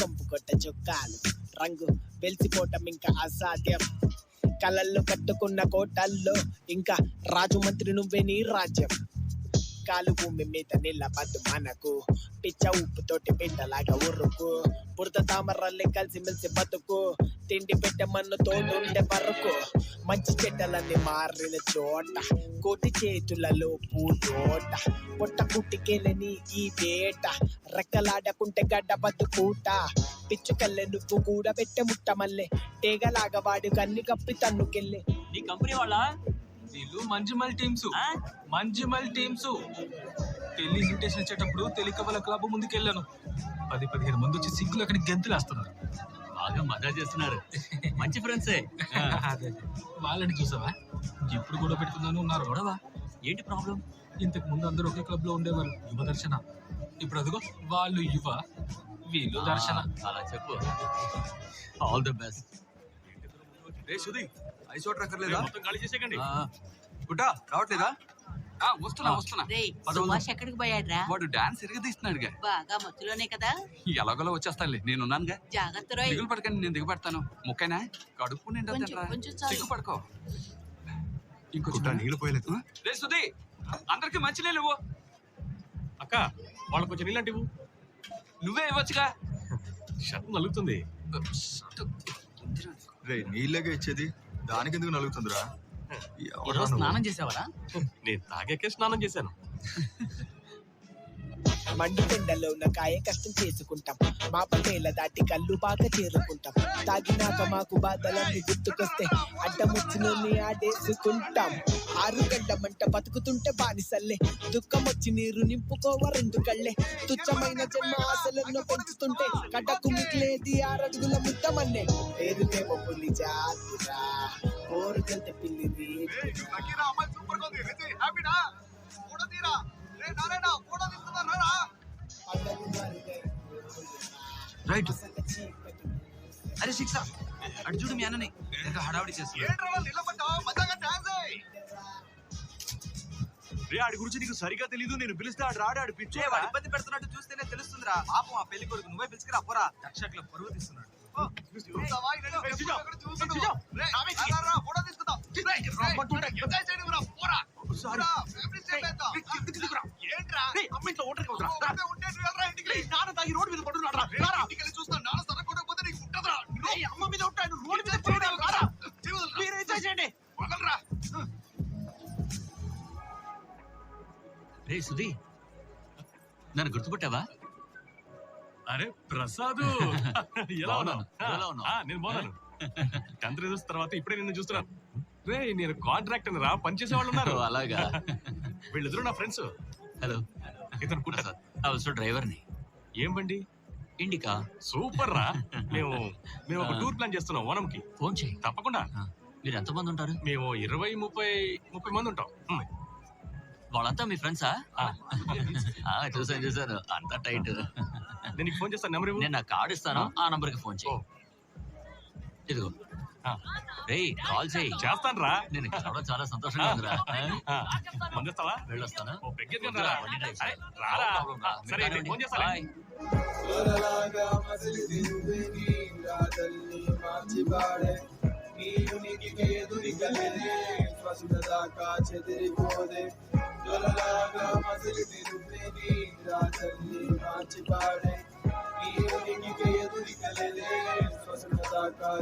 కంపు కొట్ట చొక్కాలు రంగు వెలిసిపోవటం ఇంకా అసాధ్యం. కలల్లో కట్టుకున్న కోటల్లో ఇంకా రాజు మంత్రి నువ్వే నీ రాజ్యం. కాలు భూమి మీద నిలబద్దు మనకు పిచ్చ ఉప్పుతోటి బిడ్డలాగా ఉరుకు బురద తామరల్లి కలిసి మెలిసి బతుకు తిండి పెట్టమన్ను తోడుండే వరకు మంచి చెడ్డలన్నీ మారిన చోట కోటి చేతులలో పూతోట పొట్ట పుట్టికెళ్ళని ఈ వేట రెక్కలాడకుంటే గడ్డ బతుకూట పిచ్చుకల్లె నువ్వు కూడా పెట్టే ముట్ట మల్లె టేగలాగా వాడు కన్ని కప్పి తన్నుకెళ్ళే. నీ కంపెనీ వాళ్ళ వీళ్ళు మంజుమల్ టీమ్స్ పెళ్లి ఇన్విటేషన్ ఇచ్చేటప్పుడు తెలికవల క్లబ్ ముందుకెళ్ళాను. 10-15 మంది వచ్చి సిగ్గులు అక్కడికి గెంతులేస్తున్నారు. బాగా మజా చేస్తున్నారు. మంచి ఫ్రెండ్సే. అదే వాళ్ళని చూసావా ఎప్పుడు గొడవ పెట్టుకున్నాను ఉన్నారు. గొడవ ఏంటి ప్రాబ్లం? ఇంతకు ముందు అందరూ ఒకే క్లబ్ లో ఉండేవారు, యువ దర్శన. ఇప్పుడు అదిగో వాళ్ళు యువ, వీళ్ళు దర్శన. అలా చెప్పు. All the best. Sudhi ice water అక్కర్లేదా? మొత్తం ఖాళీ చేసేకండి. గుడ్డా రావట్లేదా? వస్తున్నా. సుభాష్ ఎక్కడికి పోయాడ్రా? వాడు డాన్స్ ఎరగదీస్తున్నాడుగా. బాగా మత్తులోనే కదా. ఎలాగోలా వచ్చేస్తానులే, నేను ఉన్నానుగా. జాగ్రత్త రోయ్. దిగులు పడకండి, నేను దిగుపడతాను. ముక్కైనా కడుపు నిండా కొంచెం చాలు. దిగు పడుకో. ఇంకొక నీళ్ళు పోయలేదు. రే సుధీ, అందరికి మంచి లేవు. అక్క వాళ్ళకి కొంచెం నీళ్ళంటి నువ్వే ఇవ్వచ్చుగా. షర్ట్ నలుగుతుంది. రే నీళ్ళగా ఇచ్చేది దానికి ఎందుకు నలుగుతుందిరా? స్నానం చేసావరా? నేను తాగాకే స్నానం చేశాను. మండు పెండలో ఉన్న కాయ కష్టం చేసుకుంటాం, మా పటేల దాటి కళ్ళు బాగా చేరుకుంటాం. తాగినాక మాకు బాధలన్నీ గుర్తుకొస్తే అడ్డముచ్చినోని ఆడేసుకుంటాం. 6 గంటల మంట బతుకుతుంటే బానిసల్లే, దుఃఖం వచ్చి నీరు నింపుకోవరెందు కళ్ళే. తుచ్చమైన జన్మ ఆశలను పెంచుతుంటే కటకు మిగిలేది 6 అడుగుల ముద్దమన్నే. పేరుకేమో పులి జాతురా, కోరుకెళ్తే పిల్లి రైట్. అరే శిక్ష అటు చూడు, మీ అన్నని హడావిడి చేస్తా. ఆడి గురించి నీకు సరిగా తెలీదు. నేను పిలిస్తే ఆడు రాడాడు పిచ్చే. ఇబ్బంది పెడుతున్నట్టు చూస్తేనే తెలుస్తుందిరా. పాపం ఆ పెళ్లి కొడుకు నువ్వే పిలుచుకురా పోరా. దక్షట్లో పరువు తీస్తున్నాడు. రే సుధీ, నన్ను గుర్తుపట్టావా? అరే ప్రసాద్, ఎలా ఉన్నావు? నేను బాగున్నాను. 10th రిజల్ట్స్ తర్వాత ఇప్పుడే నిన్ను చూస్తున్నాను. రే నేను కాంట్రాక్టర్ రా, పనిచేసే వాళ్ళు ఉన్నారు. అలాగా? వీళ్ళిద్దరు నా ఫ్రెండ్స్. హలో, ఇతను ప్రసాద్, ఆల్సో డ్రైవర్ని. ఏం బండి? ఇండికా. సూపర్ రా. మేము ఒక టూర్ ప్లాన్ చేస్తున్నాం ఓనంకి. ఫోన్ చేయి. తప్పకుండా. మీరు ఎంతమంది ఉంటారు? మేము 20-30 మంది ఉంటాం. వాళ్ళంతా మీ ఫ్రెండ్సా? చూసాను అంతా టైట్. నేను ఫోన్ చేస్తాను, నెంబర్ నేను నా కార్డు ఇస్తాను, ఆ నంబర్కి ఫోన్ చేయి. ఇదిగో రే, కాల్ చేయి. చేస్తాను రా. నేను చాలా చాలా సంతోషంగా ఉందిరా. మందిస్తావా? వెళ్ళొస్తాను.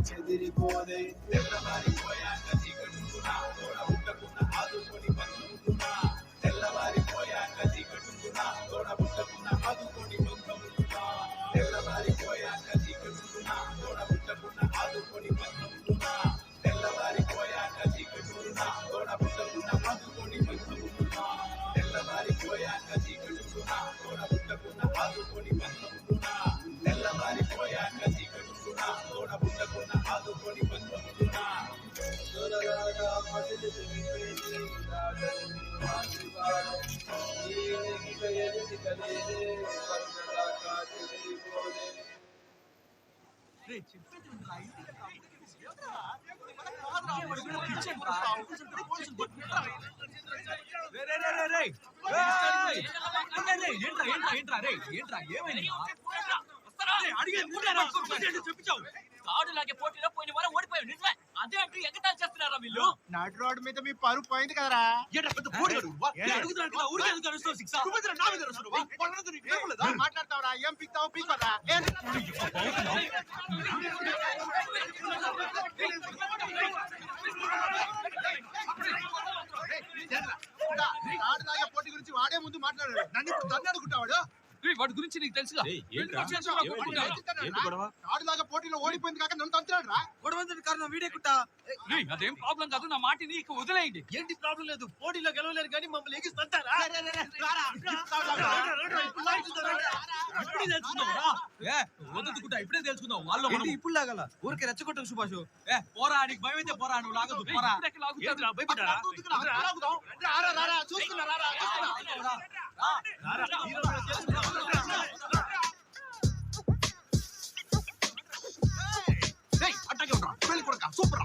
చెదిరిపోదే తెల్లవారిపోయాక చీకటుకున్నా తోడ పుట్టకున్న ఆదుకొని బతుకుతున్నా. తెల్లవారిపోయాక చీకటుకున్నా తోడ పుట్టకున్న ఆదుకొని బతుకుతున్నా. తెల్లవారిపోయాక చీకటుకున్నా తోడ పుట్టకున్న ఆదుకొని బతుకుతున్నా. తెల్లవారిపోయాక చీకటుకున్నా తోడ పుట్టకున్న ఆదుకొని బతుకుతున్నా. తెల్లవారిపోయాక చీకటుకున్నా తోడ పుట్టకున్న ఆదుకొని బతుకుతున్నా. తెల్లవారిపోయాక చీకటుకున్నా తోడ పుట్టకున్న ఆదుకొని బతుకుతున్నా. దొరలాగా మదిలి తిరిగేది రాగలి మాసివాడు. నీకు ఎదుటి కలిగే పక్కదాకా తిరిగిపోదే. ఏంట్రా ఏమైంది? తాడు లాగే పోటీలో పోయిన వారం ఓడిపోయావు నిజమే. అదే అంటూ ఎగతాళి చేస్తున్నారా వీళ్ళు? నాటు రోడ్డు మీద మీ పరువు పోయింది కదరా. మాట్లాడతావరా? ఏం పిక్తావు పీక్వరా? పోటీ గురించి వాడే ముందు మాట్లాడాడు. నన్ను ఇప్పుడు తన్ను అడుగుతావాడు. వాడి గురించి నీకు తెలుసుగా. ఆడులాగా పోటీలో ఓడిపోయింది కాక నన్ను తంతున్నాడు రా. గొడవంతటి కారణం వీడేకుట్టా. అదేం ప్రాబ్లం కాదు, నా మాటిని ఇక వదిలేయండి. ఏంటి ప్రాబ్లం లేదు, పోటీలో గెలవలేరు కానీ మమ్మల్ని ఎగిస్తారా? ఇప్పుడే తెలుసుకుందాం వాళ్ళు ఇప్పుడు లాగల ఊరికే రెచ్చగొట్టం సుభాష్. పోరా, నీకు భయం అయితే పోరా, నువ్వు లాగదు పోరా. అట్టాగే ఉంటా వెళ్ళి కొడక సూపర్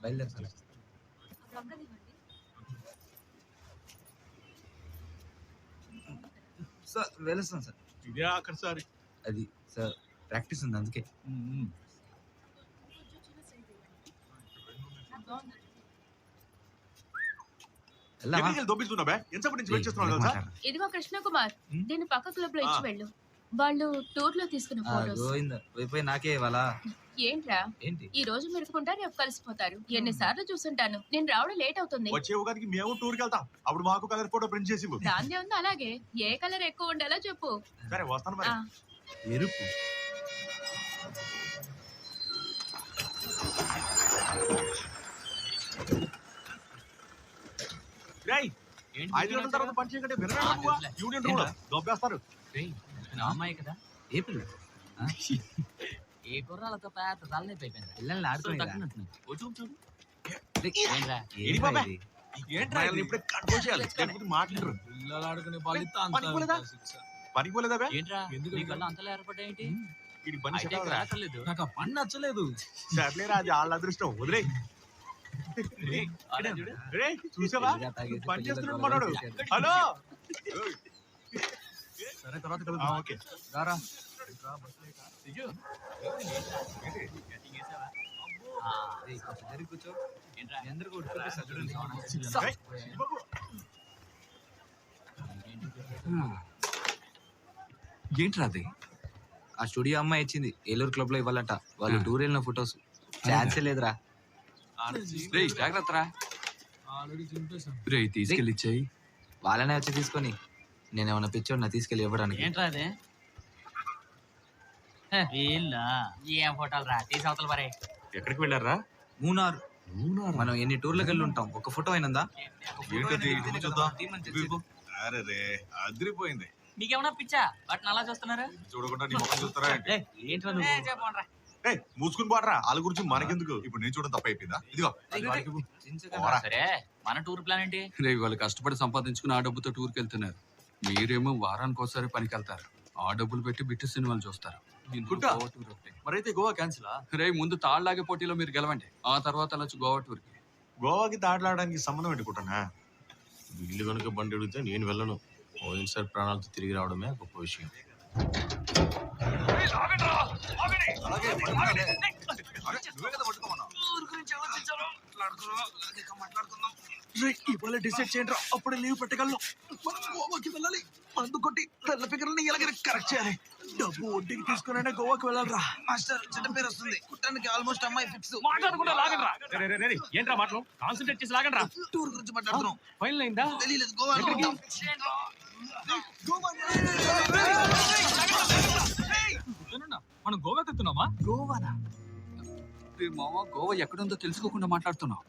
బయలుదేరు సార్. సార్ వెళ్ళొస్తాం సార్. ఇదే ఆఖరి సారి. అది సార్ ప్రాక్టీస్ ఉంది అందుకే. ఇదిగో కృష్ణ కుమార్, దీన్ని పక్క క్లబ్ లో ఇచ్చి వెళ్ళు. వాళ్ళు టూర్ లో తీసుకున్న ఫోటోస్. పోయి నాకే ఇవ్వాలా? ఏంట్రా ఏంటి ఈ రోజు మెరుపుకుంటా రేపు కలిసిపోతారు. ఎన్నిసార్లు చూసుంటాను. నేను రావడం లేట్ అవుతుంది. వచ్చే ఉగాదికి మేము టూర్కి వెళ్తాం, అప్పుడు మాకు కలర్ ఫోటో ప్రింట్ చేసి ఇవ్వు. దాందే ఉంది. అలాగే ఏ కలర్ ఎక్కువ ఉండాలో చెప్పు. సరే వస్తాను మరి. ఎరుపు. ఐదు రోజుల తర్వాత పని చేయకంటే యూనియన్ రూల్ దొబ్బేస్తారు. అమ్మాయి కదా ఏ పిల్ల? ఏ గుర్రాలతో పెద్ద తలనొప్పి అయిపోయింది. పిల్లల్ని ఆడుతుంది మాట్లాడరు. పిల్లలు ఆడుకునే బాల్ పనికి పోలేదా? ఏంట్రా అంతలో ఏర్పడేంటి? నాకు ఆ పని నచ్చలేదు. సర్లేరా, అది వాళ్ళ అదృష్టం. వదిలే. చూసావా పని చేస్తున్నాడు మనోడు. హలో సరే తర్వాత ఓకే రారా. కూర్చో. ఏంట్రా అది? ఆ స్టూడియో అమ్మాయి ఇచ్చింది, ఏలూరు క్లబ్ లో ఇవ్వాలంట. వాళ్ళు టూర్ వెళ్ళిన ఫొటోస్. ఛాన్సే లేదురా. జాగ్రత్త రా. తీసుకెళ్ళి ఇచ్చాయి. వాళ్ళనే వచ్చి తీసుకొని నేనేమన్నా పిచ్చోడినా తీసుకెళ్ళి ఇవ్వడానికి. ఏంట్రా అదే? ఏం ఫోటోలు రా, తీసి అవతల పరే. ఎక్కడికి వెళ్ళారా? మూనార్. మనం ఎన్ని టూర్లకు వెళ్ళి ఉంటాం, ఒక ఫోటో అయినందా? అదిరిపోయింది. మీకేమన్నా పిచ్చా? వాటిని అలా చూస్తున్నారా? చూడకుండా నీ ముఖం చూస్తారా? చెప్పండి. మూసుకుని పోడరా, వాళ్ళ గురించి మనకెందుకు? ఇప్పుడు నేను చూడడం తప్ప అయిపోయిందా? ఇదిగో సరే, మన టూర్ ప్లాన్ ఏంటి? రేపు వాళ్ళు కష్టపడి సంపాదించుకుని ఆ డబ్బుతో టూర్కి వెళ్తున్నారు. మీరేమో వారానికి ఒకసారి పనికి వెళ్తారు. ఆ డబ్బులు పెట్టి బిట్టు సినిమాలు చూస్తారు. గుట్టా? మరైతే గోవా క్యాన్సిలా? రే ముందు తాళ్ళలాగే పోటీలో మీరు గెలవండి, ఆ తర్వాత వెళ్ళొచ్చు గోవా టూర్కి. గోవాకి దాటలాడడానికి సంబంధం పెట్టుకుంటానా? వీళ్ళు కనుక బండి అడిగితే నేను వెళ్ళను. పోయినసారి ప్రాణాలతో తిరిగి రావడమే గొప్ప విషయం. అలాగే ఇవాళ డిసైడ్ చేయండి రా, అప్పుడే లీవ్ పెట్టగలను. మనం గోవాకి వెళ్ళాలి. అందుకొట్టి తెల్ల ఫిగర్ని ఎలాగైనా కరెక్ట్ చేయాలి. డబ్బు వడ్డీకి తీసుకునే గోవాకి వెళ్ళాలిరా. మాస్టర్ చెడ్డ పేరు వస్తుంది. కుట్టానికి ఆల్మోస్ట్ అమ్మాయి ఫిక్స్. మాట్లాడకుండా లాగండ్రా. ఏంట్రా మాటలు? కాన్సన్ట్రేట్ చేసి లాగండ్రా. టూర్ గురించి మాట్లాడుతున్నాం. ఫైనల్ అయిందా? తెలియలేదు. గోవా మనం గోవాకి వెళ్తున్నామా? గోవానా? రే మామ, గోవా ఎక్కడుందో తెలుసుకోకుండా మాట్లాడుతున్నావు.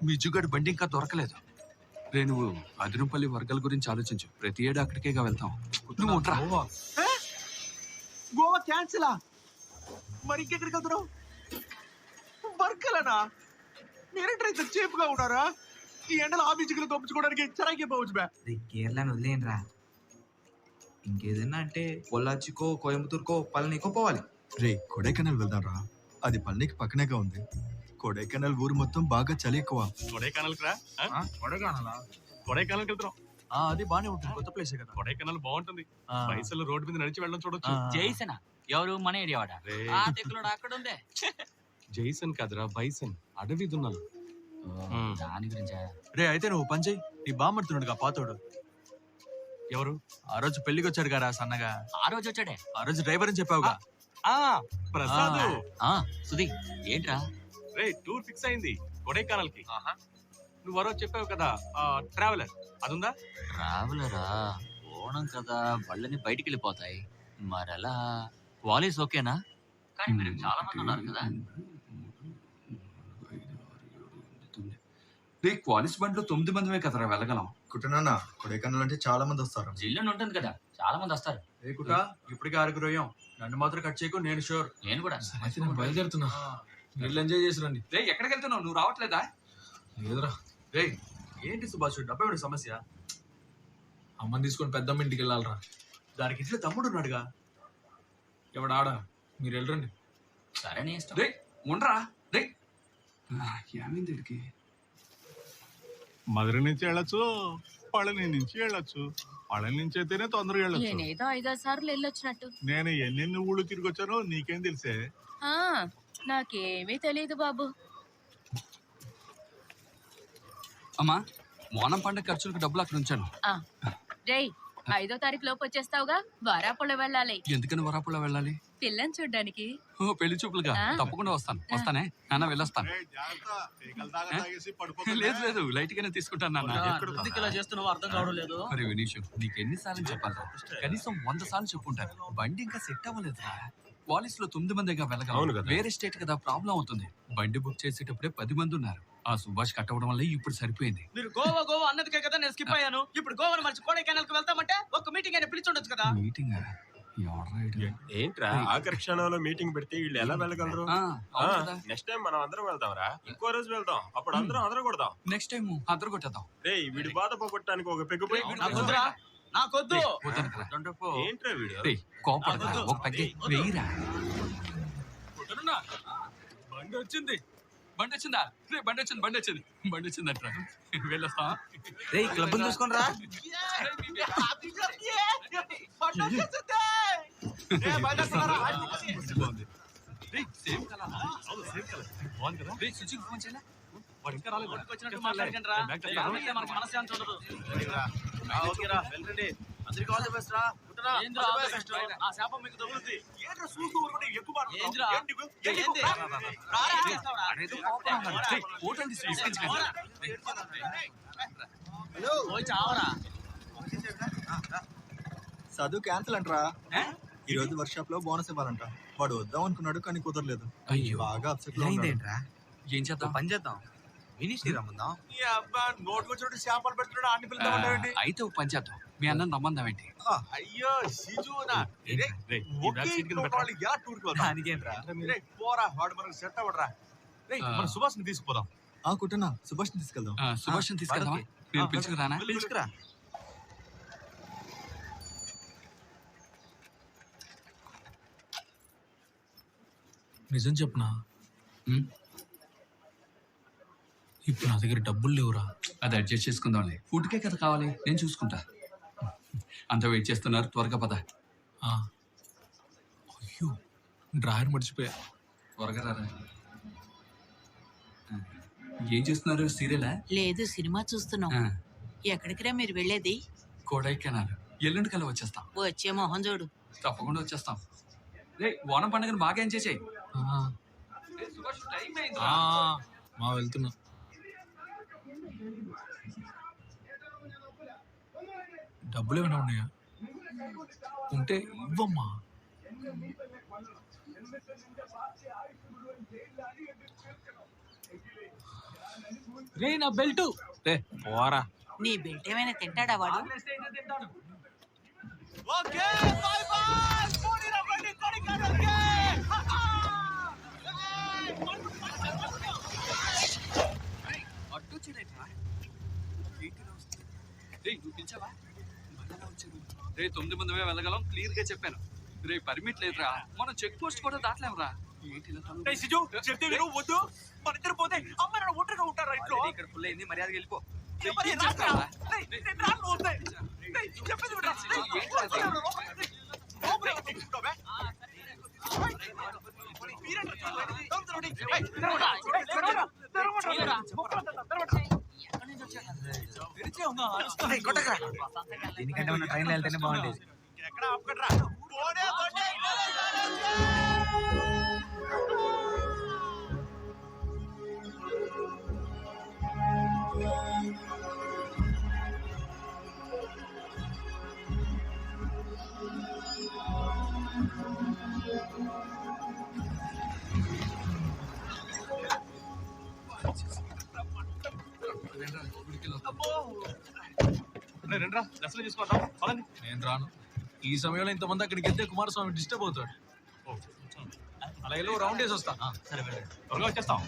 మీ జుగాడు బండి ఇంకా దొరకలేదు. రే నువ్వు అదిరుపల్లి వర్గాల గురించి ఆలోచించు. ప్రతి ఏడు అక్కడికేగా వెళ్తాం. నువ్వు ఉంటా. గోవా క్యాన్సిలా? మరి ఇంకెక్కడికి వెళ్తున్నావు? వర్కలనా? మీరేంటే ఇంత చేపుగా ఉన్నారా? ఈ ఎండలో ఆ బీచ్కి తప్పించుకోవడానికి చరాకి పోవచ్చు బా. కేరళని వదిలేయండి రా. ఇంకేదన్నా అంటే పొల్లాచికో కోయంబత్తూరుకో పళనికో పోవాలి. రే కొడైకెనాల్ వెళ్దాం రా. అది పళనికి పక్కనేగా ఉంది. కొడైకెనాల్ ఊరు మొత్తం బాగా చలి ఎక్కువ. కొడైకెనాల్ రా. కొడైకెనాల్ వెళ్తున్నాం. అది బానే ఉంటుంది, కొత్త ప్లేస్ కదా. కొడైకెనాల్ బాగుంటుంది. పైసలు రోడ్డు మీద నడిచి వెళ్ళడం చూడొచ్చు. జైసన్ ఎవరు మన ఏడియావాడ? ఆ తెక్కులోడు అక్కడ ఉందే. జైసన్ కాదురా, బైసన్, అడవి దున్నలు. దాని గురించా? రే అయితే నువ్వు పని చెయ్యి. నీ బామ్మడుతున్నాడుగా పాతోడు. ఎవరు? ఆ రోజు పెళ్లికి వచ్చాడు కదా సన్నగా. ఆ రోజు వచ్చాడే. ఆ రోజు డ్రైవర్ అని చెప్పావుగా. ప్రసాద్. సుధీ ఏంట్రా? రే టూర్ ఫిక్స్ అయింది కొడైకెనాల్ కి. నువ్వు రోజు చెప్పావు కదా ట్రావెలర్, అదుందా? ట్రావెలరా? ఓణం కదా, బళ్ళని బయటికి వెళ్ళిపోతాయి. మరెలా? వాలీస్ ఓకేనా? కానీ మీరు చాలా మంది ఉన్నారు కదా. రే క్వాలిస్ బండిలో 9 మందిమే కదరా వెళ్ళగలం. కుట్టనా కొడైకెనాల్ అంటే చాలా మంది వస్తారు. జిల్లుని ఉంటుంది కదా, చాలా మంది వస్తారు. ఏ కుటా, ఇప్పటికే 6 అయ్యాం. నన్ను మాత్రం కట్ చేయకు, నేను షూర్. నేను కూడా బయలుదేరుతున్నా. వీళ్ళు ఎంజాయ్ చేసిరండి. రే ఎక్కడికి వెళ్తున్నావు? నువ్వు రావట్లేదా? లేదురా. రే ఏంటి సుభాష్, డబ్బా సమస్య? అమ్మని తీసుకొని పెద్దమ్మ ఇంటికి వెళ్ళాలరా. దానికి ఇట్లా తమ్ముడు ఉన్నాడుగా. ఎవడాడా? మీరు వెళ్ళరండి. సరే నీ ఇష్టం. రే ఉండరా. రే ఏమైంది వీడికి? మధుర నుంచి వెళ్ళొచ్చు, పళని నుంచి వెళ్ళొచ్చు. పళని నుంచి అయితేనే తొందరగా వెళ్ళొచ్చు. నేనేదో 5-6 సార్లు వెళ్ళొచ్చినట్టు. నేను ఎన్నెన్ని ఊళ్ళు తిరిగి వచ్చానో నీకేం తెలిసే? నాకేమీ తెలియదు బాబు. అమ్మా, మోనం పండుగ ఖర్చులకు డబ్బులు అక్కడ ఉంచాను. రేయ్ 5వ తారీఖు లోపు వచ్చేస్తావుగా? వరాపుల వెళ్ళాలి. ఎందుకని వరాపులో వెళ్ళాలి? పిల్లని చూడ్డానికి. ఓ పెళ్లి చూపులుగా? తప్పకుండా వస్తానే. నాన్న వెళ్ళొస్తాను. లేదు లేదు, లైట్ గానే తీసుకుంటాను నాన్న. ఇలా చేస్తున్నావు అర్థం కావడం లేదు. మరి వినీష్, నీకు ఎన్నిసార్లు చెప్పాలి? కనీసం 100 సార్లు చెప్పుంటారు. బండి ఇంకా సెట్ అవ్వలేదురా. వాలీస్ లో 9 మందిగా వెళ్ళగలం. వేరే స్టేట్ కదా, ప్రాబ్లం అవుతుంది. బండి బుక్ చేసేటప్పుడే 10 మంది ఉన్నారు. ఆ సుభాష్ కట్ అవ్వడం వల్ల ఇప్పుడు సరిపోయింది. మీరు గోవా అన్నదికే కదా నేను స్కిప్ అయ్యాను. ఇప్పుడు గోవాను మర్చి కొడైకెనాల్ కి వెళ్తామంటే ఒక మీటింగ్ అయినా పిలిచి ఉండొచ్చు కదా. మీటింగ్ ఏంట్రా? ఆఖరి క్షణంలో మీటింగ్ పెడితే వీళ్ళు ఎలా వెళ్ళగలరు? నెక్స్ట్ టైం మనం అందరం వెళ్తాంరా. ఇంకో రోజు వెళ్దాం, అప్పుడు అందరం అదరగొడదాం. Next time అదరగొట్టేద్దాం. రే వీడి బాధ పోగొట్టడానికి ఒక పెగ్గు నాకొద్దు. ఏంట్రా వీడు? కోపడదు, ఒక పెగ్గే వెయ్యిరా. బండి వచ్చింది. బండి వచ్చిందా? రే బండి వచ్చిందంట. వెళ్ళొస్తా. రే క్లబ్ చూసుకొని రా. వాడు ఇంకా రాలేదు. వచ్చినట్టు మాట్లాడకండి రా. మనకు మనశ్శాంతి ఉండదు. ఓకేరా, వెళ్ళండి. అందరికీ ఆల్ ది బెస్ట్ రా. ఏంద్రా ఆల్ ది బెస్ట్? ఆ శాపం మీకు తగులుద్ది. ఏంట్రా చూస్తూ ఊరుకుంటే ఎక్కువ మాట్లాడుతున్నావు? ఏంద్రా? ఏంటి? చావరా. చదువు క్యాన్సిల్ అంటరా. ఈ రోజు వర్క్ షాప్ లో బోనస్ ఇవ్వాలంట. వాడు వద్దాం అనుకున్నాడు కానీ కుదరలేదు. అయ్యో, బాగా అప్సెట్ లో ఉన్నాడు. ఏం చేద్దాం? పని చేద్దాం, వినీష్ రమ్మందాం. ఈ అబ్బా నోట్ వచ్చి శాపాలు పెడుతున్నాడు. ఆంటీ పిల్లలు అయితే ఒక పని చేద్దాం. మీ అన్న రమ్మందాం ఏంటి? అయ్యో సిజునా, ఎలా టూర్ కి దానికేంట్రా? పోరా, వాడు మనకు సెట్ అవ్వడరా. మన సుభాష్ ని తీసుకుపోదాం. కుట్టనా సుభాష్ తీసుకెళ్దాం. సుభాష్ తీసుకెళ్దామా? నేను పిలుచుకురానా? పిలుచుకురా. నిజం చెప్పనా, ఇప్పుడు నా దగ్గర డబ్బులు లేవురా. అది అడ్జస్ట్ చేసుకుందాంలే. ఫుడ్కే కదా కావాలి, నేను చూసుకుంటా. అంత వెయిట్ చేస్తున్నారు, త్వరగా పద. అయ్యో, డ్రాయర్ మర్చిపోయా. త్వరగా రారా. ఏం చేస్తున్నారు, సీరియలా? లేదు, సినిమా చూస్తున్నాం. ఎక్కడికి రా మీరు వెళ్ళేది? కొడైకెనాల్. ఎల్లుండి కల్లా వచ్చేస్తాం. వచ్చే మొహం చూడు. తప్పకుండా వచ్చేస్తాం. రే, ఓణం పండుగను బాగా ఎంజాయ్ చేయి. మా వెళ్తున్నా. డబ్బులు ఏమైనా ఉన్నాయా? ఉంటే ఇవ్వమ్మా. రే నా బెల్ట్. రే పోరా. నీ బెల్ట్ ఏమైనా తింటాడా వాడు? రే 9 మందిమే వెళ్ళగలం, క్లియర్ గా చెప్పాను. రే పర్మిట్ లేదురా, మనం చెక్ పోస్ట్ కూడా దాటలేమురా. చెప్తే విను, వద్దు. మన ఇద్దరు పోతే అమ్మ నాన్న ఒంటరిగా ఉంటారా ఇంట్లో? ఇక్కడ ఫుల్ అయింది, మర్యాదగా వెళ్ళిపో. దీనికంటే మన ట్రైన్లో వెళ్తేనే బాగుండేది. రండిరా, దర్శనం చేసుకోవద్దాం. నేను రాను. ఈ సమయంలో ఇంతమంది అక్కడికి వెళ్తే కుమారస్వామి డిస్టర్బ్ అవుతాడు. అలాగే రౌండ్ వేసి వస్తా. సరే, త్వరగా వచ్చేస్తాం.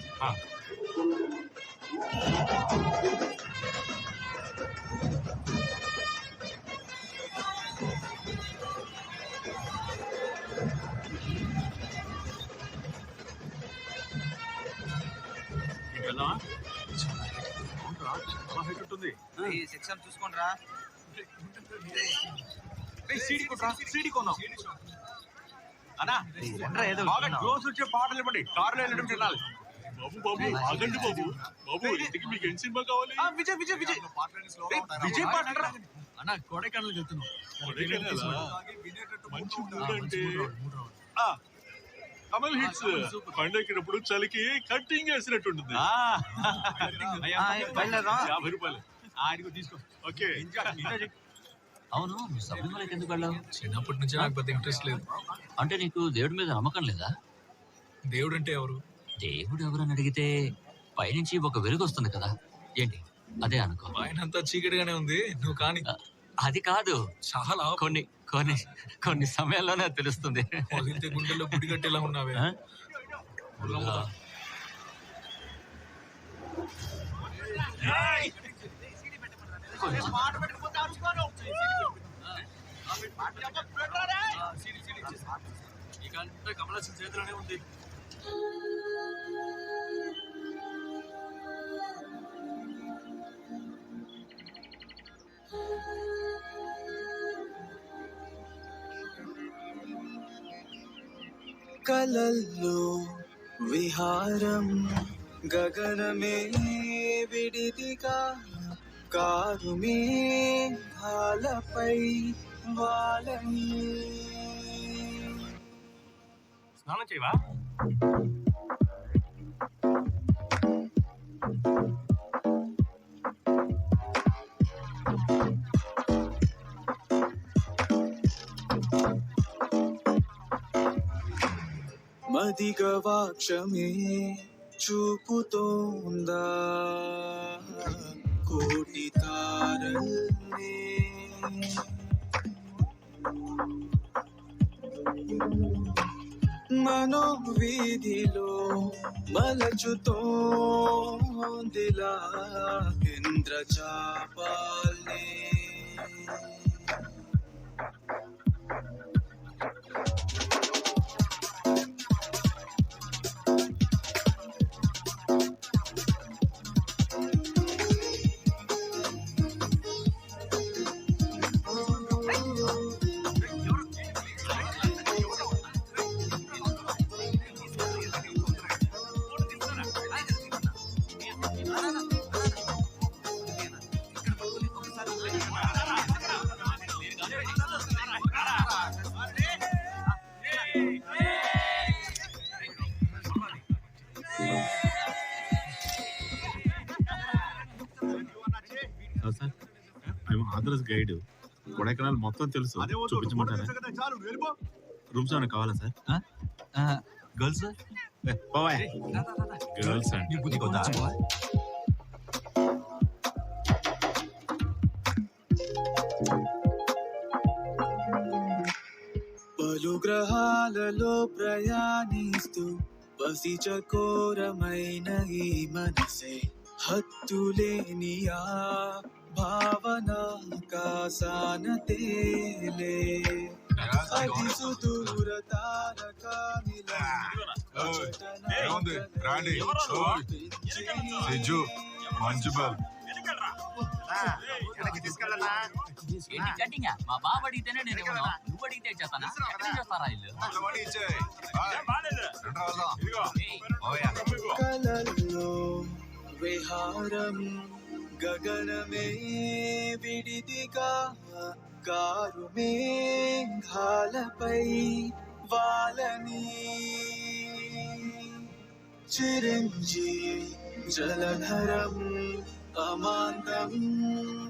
సెక్షన్ చూసుకోండి రా. సీడీ కొన్నాం అన్నా. జోస్ వచ్చే పాటలు ఇవ్వండి, కారులో వెళ్ళడం తినాలి. బాబు ఆగండి బాబు. ఇంటికి మీకు ఏం సినిమా కావాలి? విజయ్ విజయ్ పాట అన్న, కొడైకెనాల్ వెళ్తున్నాం. మంచి మూడ్ అంటే కమల్ హిట్స్. పండగకినప్పుడు చలికి కట్టింగ్ వేసినట్టుంటుంది. 50 రూపాయలు ఆడికి తీసుకో. ఓకే. అవును, శబరిమలకి ఎందుకు వెళ్ళావు? చిన్నప్పటి నుంచి నాకు పెద్ద ఇంట్రెస్ట్ లేదు. అంటే నీకు దేవుడి మీద నమ్మకం లేదా? దేవుడు అంటే ఎవరు? దేవుడు ఎవరని అడిగితే పైనుంచి ఒక వెలుగు వస్తుంది కదా, ఏంటి అదే అనుకో. ఆయన అంతా చీకటిగానే ఉంది, నువ్వు కానీ. అది కాదు, చాలా కొన్ని కొన్ని కొన్ని సమయాల్లోనే తెలుస్తుంది. గుండెల్లో గుడి కట్టేలా ఉన్నావే. ఇక కమలాసిన చేతిలోనే ఉంది. కలల్లో విహారం గగనమే విడిదిగా కారు మేఘాలపై వాలని. స్నానం చేయవా? మదిగవాక్షమే చూపుతోందా కోటి తారల్నే. మనోవీధిలో మలచుతోందిలా ఇంద్రచాపాల్నే. ఆదర్శ్ గైడ్ కొడైకెనాల్ మొత్తం తెలుసు చూపించమంటారా రూమ్స్ ఏమైనా కావాలా సార్ గర్ల్స్ గర్ల్స్ నీ బుద్ధి కొంచెం బాగా. పలు గ్రహాలలో ప్రయాణిస్తూ పసి చకోరమైన ఈ మనసే హత్తులేని ఆ భావన కాసాన తేలే అతి సుదూర తారకానిలా ఏంటి కటింగా మా బాబు అడిగితేనే నేను ఇవ్వను నువ్వు అడిగితే చేస్తానా ఎక్కడి నుంచి వస్తారా ఇల్లు కలల్లో విహారం గగనమే విడిదిగా కారు మేఘాలపై వాలని చిరంజీ జలధరం అమాంతం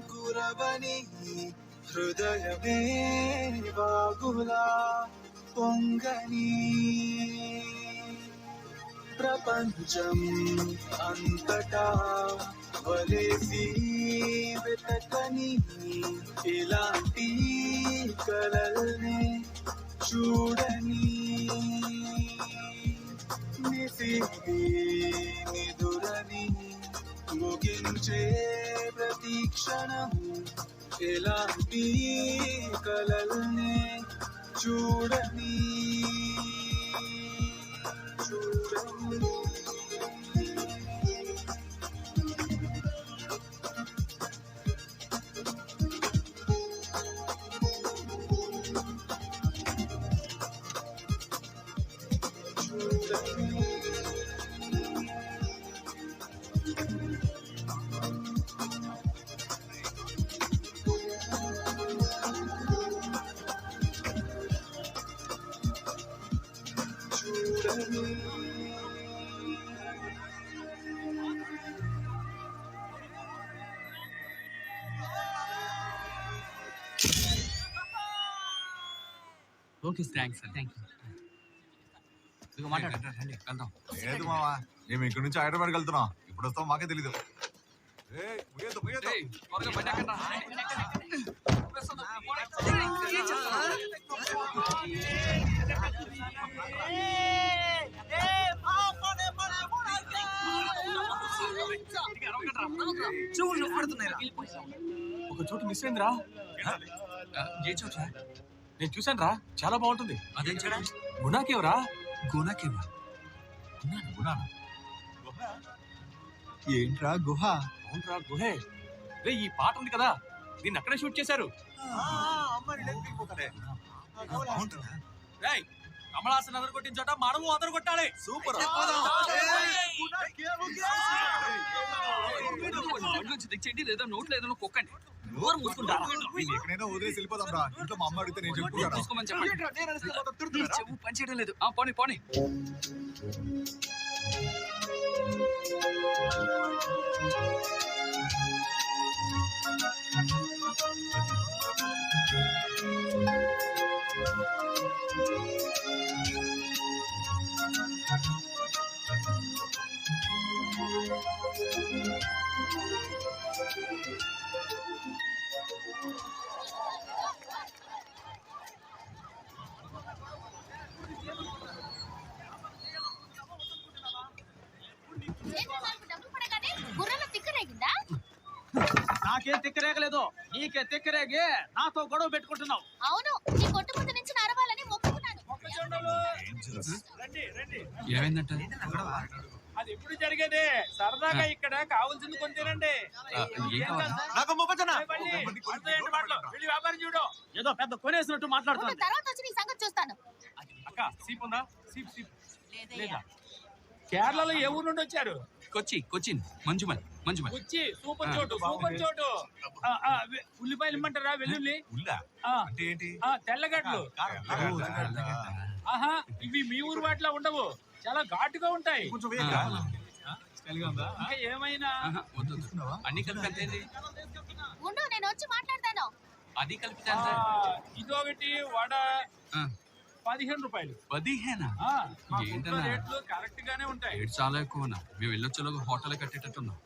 కురవని హృదయమే వాగులా పొంగని ప్రపంచం అంతటా వలేసి వెతకని ఇలాంటి కలల్ని చూడని నిసిని నిదురని ముగించే ప్రతీక్షణం ఎలాంటి కలల్ని చూడని చూడని ఓకే థ్యాంక్స్ అండి థ్యాంక్ యూ మాట్లాడండి వెళ్దాం లేదు మావా మేము ఇక్కడ నుంచి హైదరాబాద్ వెళ్తున్నాం ఇప్పుడు వస్తాం మాకే తెలీదు త్వరగా బండి ఎక్కండి రా. ఒక చోటు మిస్ అయిందిరా ఏ చోట్రా నేను చూసాను రా చాలా బాగుంటుంది అదేం చెడా గుణాకేవరా గుణాకేవా ఏంట్రా గుహ అవునరా గుహే రే ఈ పాట ఉంది కదా దీన్ని అక్కడే షూట్ చేశారు రేయ్ కమలాసన్ అదరు కొట్టిన చోట మనము అదరు కొట్టాలి సూపర్ తెచ్చండి లేదా నోట్లో ఏదైనా కుక్కండి నోరు మూసుకుంటారా ఎక్కడైనా వదిలేసి వెళ్ళిపోదాం రా ఇంట్లో మా అమ్మ అడిగితే నేను చెప్పుకుంటాను తీసుకోమని చెప్పండి చెవు పనిచేయడం లేదు పోనీ పోనీ నాకేం తిక్కరేగలేదు నీకే తిక్కరేగి నాతో గొడవ పెట్టుకుంటున్నావు. అవును నీ కొట్టు ముందు నుంచి నరవాలని మొక్కుకున్నాను. ఏమైందంట అది ఎప్పుడు జరిగేది సరదాగా ఇక్కడ కావాల్సింది కొని తినండి. వెళ్ళి వ్యాపారం చూడు ఏదో పెద్ద కొనేసినట్టు మాట్లాడుతున్నాను. తర్వాత వచ్చి నీ సంగతి చూస్తాను. అక్క సీప్ ఉందా సీప్ సీప్ లేదా కేరళలో ఏ ఊరు నుండి వచ్చారు? కొచ్చిన్ మంజుమల్ వచ్చి సూపర్ చోటు ఉల్లిపాయలు ఇమ్మంటారా? వెల్లుల్లి తెల్లగడ్డలు. ఆహా ఇవి మీ ఊరు వాటిలో ఉండవు చాలా ఘాటుగా ఉంటాయి. ఇంకా ఏమైనా వద్దు అన్ని కలిపి ఎంతైంది? ఉండు, నేను వచ్చి మాట్లాడతాను. అది కలిపితే ఎంత? ఇదొకటి వడ 15 రూపాయలు. 15? ఏంటన్నా రేట్లు కరెక్ట్ గానే ఉంటాయి. రేట్ చాలా ఎక్కువనా? మేము వెళ్ళొచ్చేలాగా హోటల్ కట్టేటట్టున్నాం.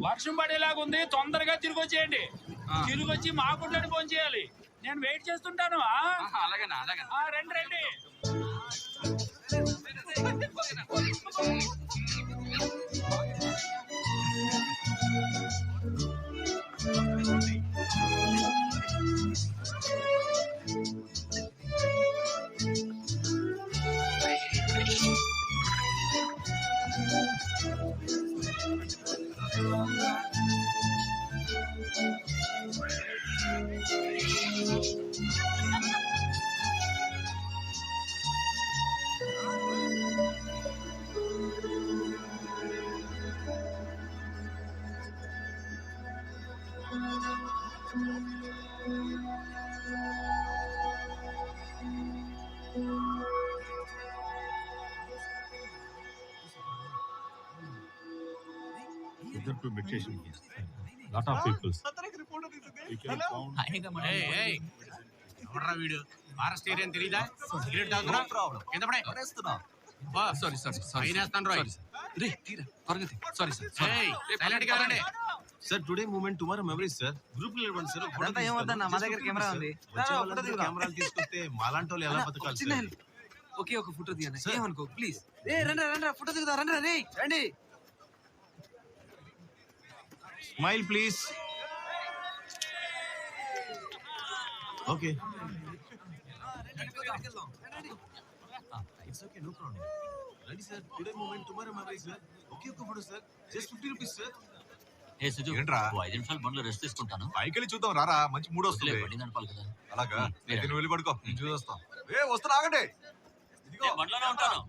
వర్షం పడేలాగా ఉంది, తొందరగా తిరిగి వచ్చేయండి. తిరిగి వచ్చి మా గుడ్లని ఫోన్ చేయాలి. నేను వెయిట్ చేస్తుంటాను. అలాగేనా? రండి రండి. To meditation here. Lot of people. ఎవర్రా వీడు? ఫారెస్ట్ ఏరియా తెలీదా? సిగరెట్ తాగుతున్నా? కింద పడే. సారీ సైలెంట్ గా రండి. Sir today moment tomorrow memories sir. Group లో ఇవ్వండి సార్. అదంతా ఏమవుతుందన్న, మా దగ్గర కెమెరా ఉంది. కెమెరాలు తీసుకొస్తే మాలాంటి వాళ్ళు ఎలా బతకాలి సార్? ఓకే, ఒక ఫోటో తీయండి. ఏమనుకో ప్లీజ్. రండి ఫోటో దిగుదా. రండి. Smile please. Okay. It's okay, no problem. Ready sir. Today moment tomorrow memories sir. Okay, ఒక photo sir. Just 50 rupees sir. ఏ సుజు, 5 నిమిషాలు బండ్లో రెస్ట్ తీసుకుంటాను. పైకి చూద్దాం రారా, మంచి మూడు వస్తుంది. బండి నడపాలి కదా. అలాగా, నేను వెళ్ళి పడుకో, నేను చూసేస్తాం. వస్తున్నా, ఆగండి. బండ్లోనే ఉంటాను.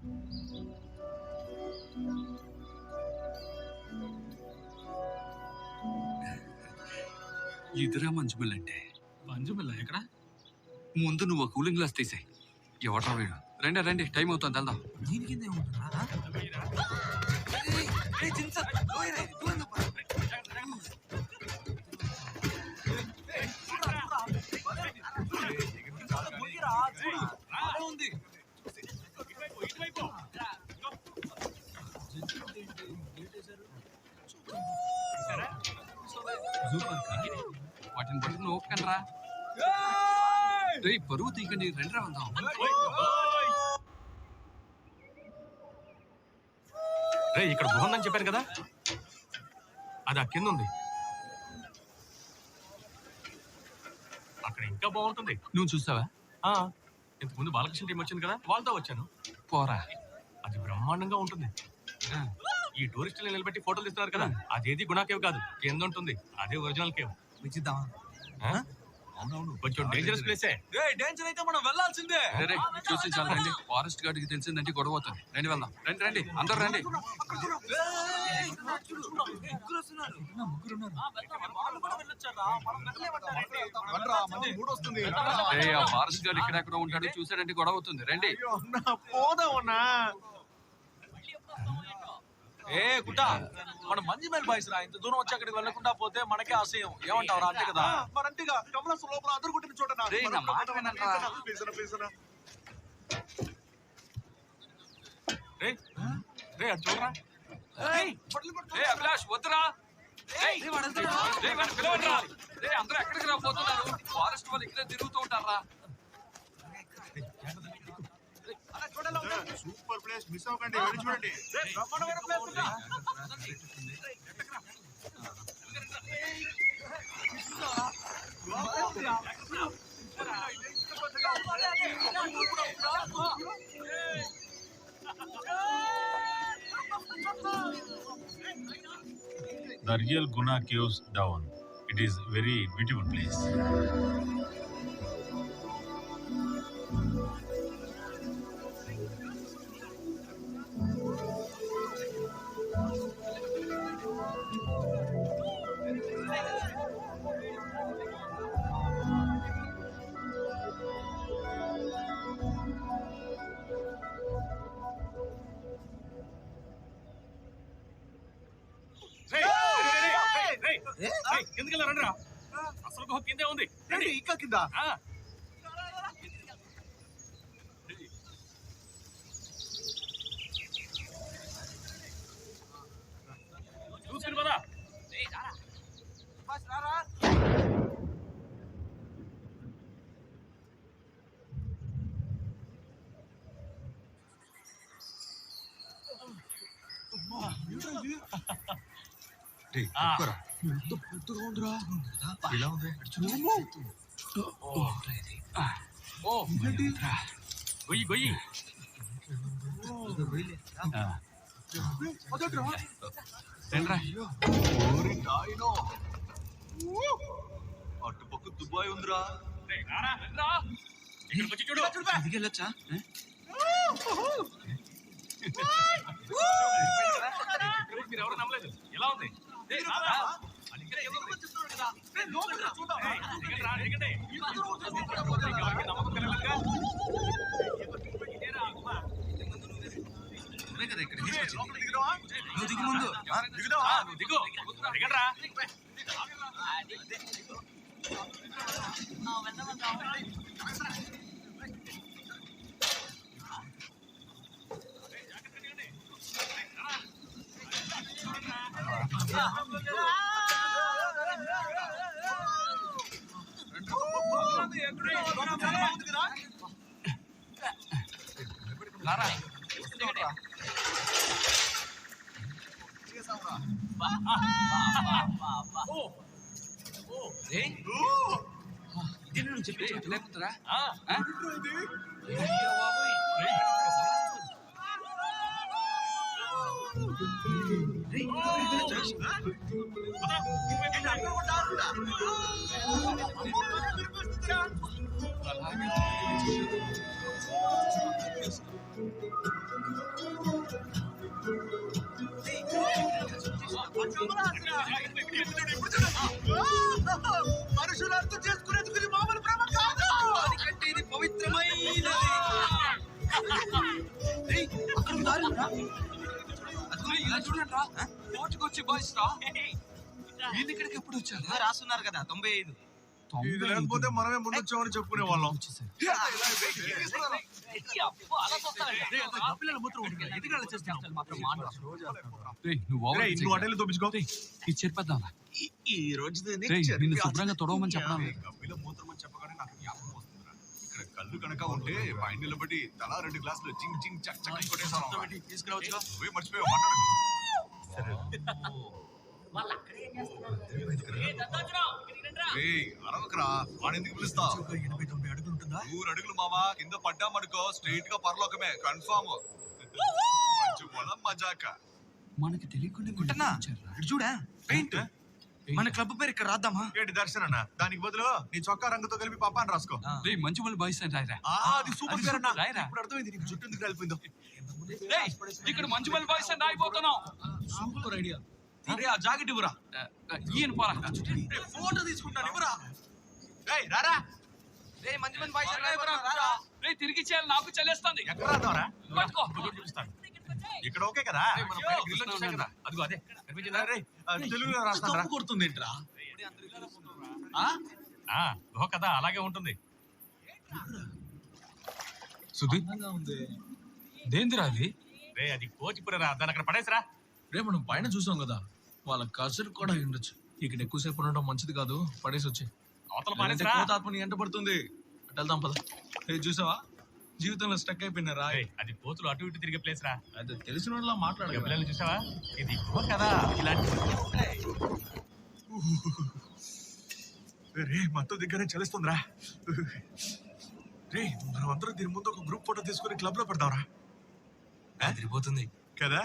ఇదిరా మంజుమల్ అంటే. మంజుమల్ల ఎక్కడ? ముందు నువ్వు కూలింగ్ గ్లాస్ తీసాయి. ఎవట్రా వీడు? రండి, టైం అవుతుంది, వెళ్దాం. దీని కింద ఏముంటుందా? వాటిని బట్టి నువ్వు ఒక్కనరా. పరువు తీకండి, రెండురా వెళ్దాం. రే, ఇక్కడ గుహ ఉందని చెప్పాను కదా, అది ఆ కింద ఉంది. అక్కడ ఇంకా బాగుంటుంది. నువ్వు చూసావా? ఇంతకు ముందు బాలకృష్ణ టీం వచ్చింది కదా, వాళ్ళతో వచ్చాను. పోరా, అది బ్రహ్మాండంగా ఉంటుంది. ఈ టూరిస్టులు నిలబెట్టి ఫోటోలు ఇస్తున్నారు కదా, అదేది గుణా కేవ్ కాదు, కింద ఉంటుంది. అదే ఒరిజినల్ కేవ్. అవునవును, కొంచెం డేంజరస్ ప్లేసే. డేంజర్ అయితే మనం వెళ్ళాల్సిందే. చూసి చాలు, రండి. ఫారెస్ట్ గార్డ్కి తెలిసిందంటే గొడవ అవుతుంది. రండి వెళ్దాం. రండి అందరూ రండి. ఆ ఫారెస్ట్ గార్డ్ ఇక్కడెక్కడ ఉంటాడు, చూసాడంటే గొడవ అవుతుంది. రండి పోదామన్నా. గుడ్డ, మన మంజిమేల్ బాయ్స్ రా. ఇంత దూరం వచ్చి అక్కడికి వెళ్ళకుండా పోతే మనకే అసహ్యం. ఏమంటావు? అంతే కదా. మరంటిగా కమలాసు లోపల అందరు కొట్టిన చోట చూడరా. అభిలాష్ వద్దురా. అందరూ ఎక్కడికి రాబోతున్నారు? ఫారెస్ట్ వాళ్ళు ఇక్కడే తిరుగుతూ ఉంటారా? సూపర్ ప్లేస్, మిస్ అవ్వకండి, వెళ్ళి చూడండి. The real Guna caves down. It is very beautiful place. కిందకి రండి రా. అసలు గుహ కిందే ఉంది. రండి. ఇంకా కింద చూసుకుని పదా. ఎంత పెద్దగా ఉందిరా. ఇలా ఉంది. గొయ్యి గొయ్యి. అటుపక్క దుబాయ్ ఉందిరా. ఇక్కడికి వచ్చి చూడు. వెళ్ళొచ్చా? మీరు ఎవరు నమ్మలేదు. ఎలా ఉంది? నువ్వు దిగు ముందు. దిగు దిగరా. ఇది నువ్వు చెప్పి లేకుంటారా? మనుషులు అర్థం చేసుకునేందుకు ఇది మామూలు ప్రేమ కాదు. ఎందుకంటే ఇది పవిత్రమైనది. ఇలా చూడండి రా. కోర్టుకొచ్చి బాయ్స్ రా. వీళ్ళు ఇక్కడికి ఎప్పుడు వచ్చారు? రాస్తున్నారు కదా 95. ఇది లేకపోతే మనమే ముందొచ్చామని చెప్పుకునే వాళ్ళం. ఈ రోజు నిన్ను శుభ్రంగా తొడవమని చెప్పడం. మూత్రమని చెప్పగానే నాకు జ్ఞాపకం వస్తుందిరా. ఇక్కడ కళ్ళు కనుక ఉంటే పైన నిలబడి తలా 2 గ్లాసులు జింగ్ జింగ్ చక్ చక్ కొట్టేసాను. తీసుకురావచ్చుగా. నువ్వే మర్చిపోయావు. అరవకరా. వాడు ఎందుకు పిలుస్తావు? 89 అడుగులు ఉంటుందా? 100 అడుగులు మామా. కింద పడ్డామనుకో స్ట్రైట్ గా పరలోకమే కన్ఫర్మ్. మజాక. మనకి తెలియకుండా గుట్టనా చూడా పెయింట్. మన క్లబ్ పేరు ఇక్కడ రాద్దామా? ఏంటి దర్శన? దానికి బదులు నీ చొక్కా రంగుతో కలిపి పాపాన్ని రాసుకో. మంచి బాయ్స్ అని రాయరా. అది సూపర్ పేరు అన్న. ఇప్పుడు అర్థమైంది నీకు జుట్టు ఎందుకు కలిపిందో. ఇక్కడ మంచి బాయ్స్ అని రాయిపోతున్నాం. Super idea. ఆ జాకెట్ ఇవ్వరా. ఈయన పోరా. ఫోటో తీసుకుంటాను ఇవ్వరా. రారా. మంచి బాయ్స్ అని రాయిపోతున్నాం. తిరిగి చేయాలి. నాకు చల్లేస్తుంది. ఎక్కడ రాద్దాంరా? పట్టుకో. చూపిస్తాను. ఇక్కడ ఓకే కదా? అదిగో అదే కనిపించిందా? తెలుగులో రాస్తాను. కొడుతుంది ఏంట్రా? గుహ కదా అలాగే ఉంటుంది. దేందిరా అది? రే అది కోచిపురరా. దాని అక్కడ పడేసిరా. రే మనం పైన చూసాం కదా, వాళ్ళ కసరు కూడా అయి ఉండొచ్చు. ఇక్కడ ఎక్కువసేపు ఉండడం మంచిది కాదు. పడేసి వచ్చి అవతల పడేసిరా. కోతాత్మని ఎంట పడుతుంది. వెళ్దాం పద. చూసావా జీవితంలో స్టక్ అయిపోయినారా? అది కోతులు అటు ఇటు తిరిగే ప్లేస్ రా. అది తెలిసిన వాళ్ళ మాట్లాడాలి. పిల్లలు చూసావా? ఇది గుహ కదా ఇలాంటి. రే మొత్తం దగ్గరే చలిస్తుందిరా. రే మనం అందరం దీని ముందు ఒక గ్రూప్ ఫోటో తీసుకుని క్లబ్ లో పెడదాంరా. అదిరిపోతుంది కదా?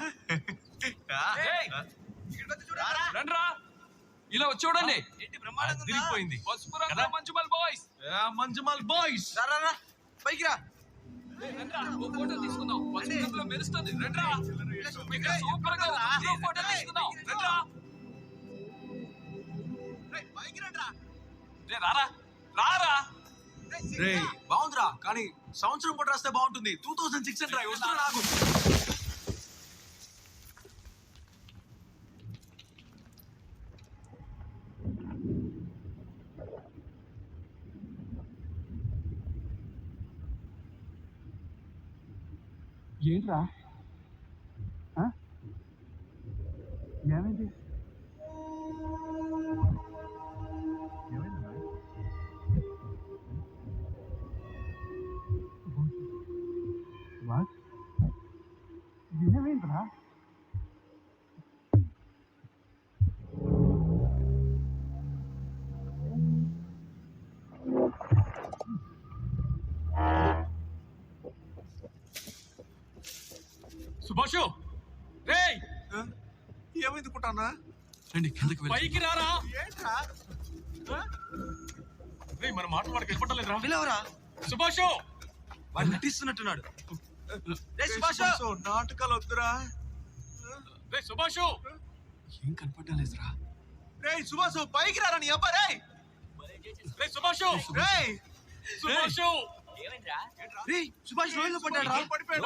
రండ్రా. ఇలా వచ్చి చూడండి. తిరిగిపోయింది. మంజుమల్ బాయ్స్. మంజుమల్ బాయ్స్ పైకి రా. ఫోటో తీసుకుందాం. మెరుస్తుంది. రండ్రా. ఇక్కడ సూపర్ గా ఫోటో తీసుకుందాం. రండ్రా. రారా రారా. రే బాగుందిరా, కానీ సంవత్సరం కూడా రాస్తే బాగుంటుంది. 2006 అంటారా? వస్తున్నా నాకు. ఏంట్రా ఏమైంది ఏమైందిరా సుభాషు రేయ్ ఏమైంది కుట్టానా రండి కిందకి వెళ్ళి పైకి రారా ఏంట్రా రేయ్ మన మాట వాడికి వినపడలేదురా పిలవరా సుభాషు వాడు నటిస్తున్నట్టున్నాడు రే సుభాష్ నాటకాలు వద్దురా రే సుభాషు ఏం కనపడడం లేదురా రే సుభాష్ పైకి రారా నీ అబ్బా రే రే సుభాషు రే సుభాషు రే సుభాష్ లోయలో పడ్డాడు రా పడిపోయాడు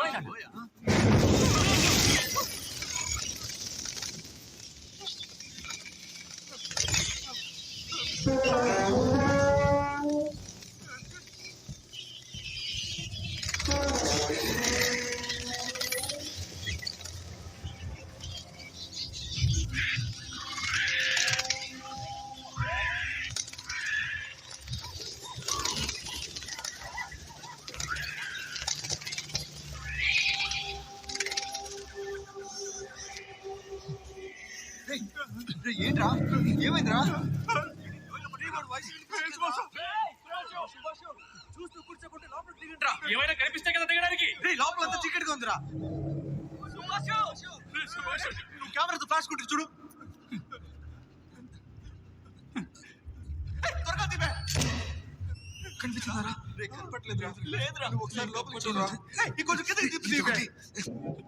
ఏంట్రా ఏమైందిరా చూస్తూ కూర్చోకుంటే లోపల దిగండిరా ఏమైనా కనిపిస్తే కదా దిగడానికి రే లోపల అంతా చీకటిగా ఉందిరా నువ్వు కెమెరాతో ఫ్లాష్ కొట్టి చూడు త్వరగా దివే కనిపించిందారా రే కనపట్లేదురా లేదురా నువ్వు ఒకసారి లోపలికి చూడరా ఇంకొంచెం కిందకి తిప్పి దివే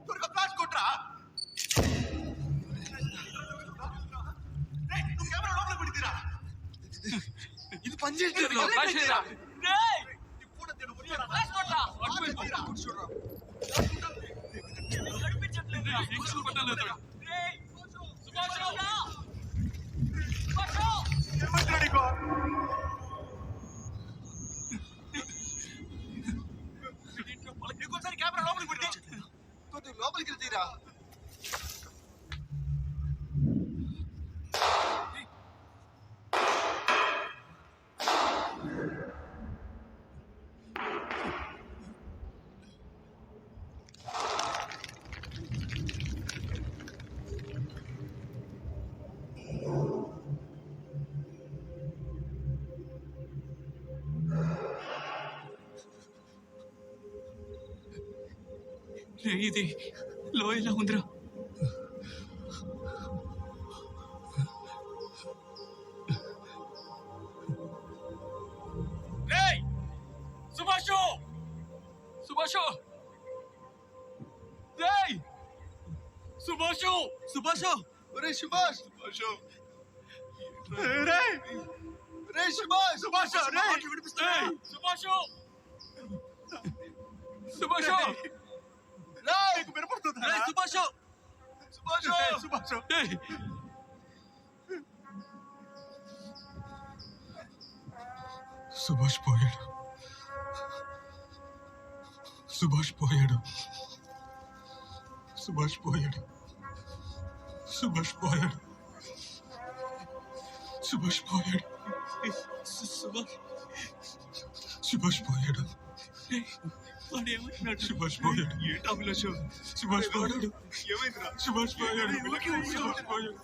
త్వరగా ఫ్లాష్ కొట్టరా నువ్వు కెమెరా లోపల పెడితీరా ఇది పని చేయట్లేదు ఫ్లాష్ చేయరా ఇంకోసారి కెమెరా లోపలికి పెడితే కొద్దిగా లోపలికి వెళ్తీరా ఇది లోయలా ఉందిరా రేయ్ సుభాషు సుభాషు రేయ్ సుభాషు సుభాష్ ఒరే సుభాష్ రే రే సుభాష్ సుభాష్ రే వినిపిస్తాయి సుభాషు సుభాషు నీకు వినపడుతుందా రే సుభాష్ సుభాష్ సుభాష్ సుభాష్ పోయాడు సుభాష్ పోయాడు సుభాష్ పోయాడు సుభాష్ పోయాడు సుభాష్ పోయాడు సుభాష్ పోయాడు సుభాష్ పోయాడు ఏంటి అభిలాష్ సుభాష్ పోయాడు ఏమైందిరా సుభాష్ పోయాడు సుభాష్ పోయాడు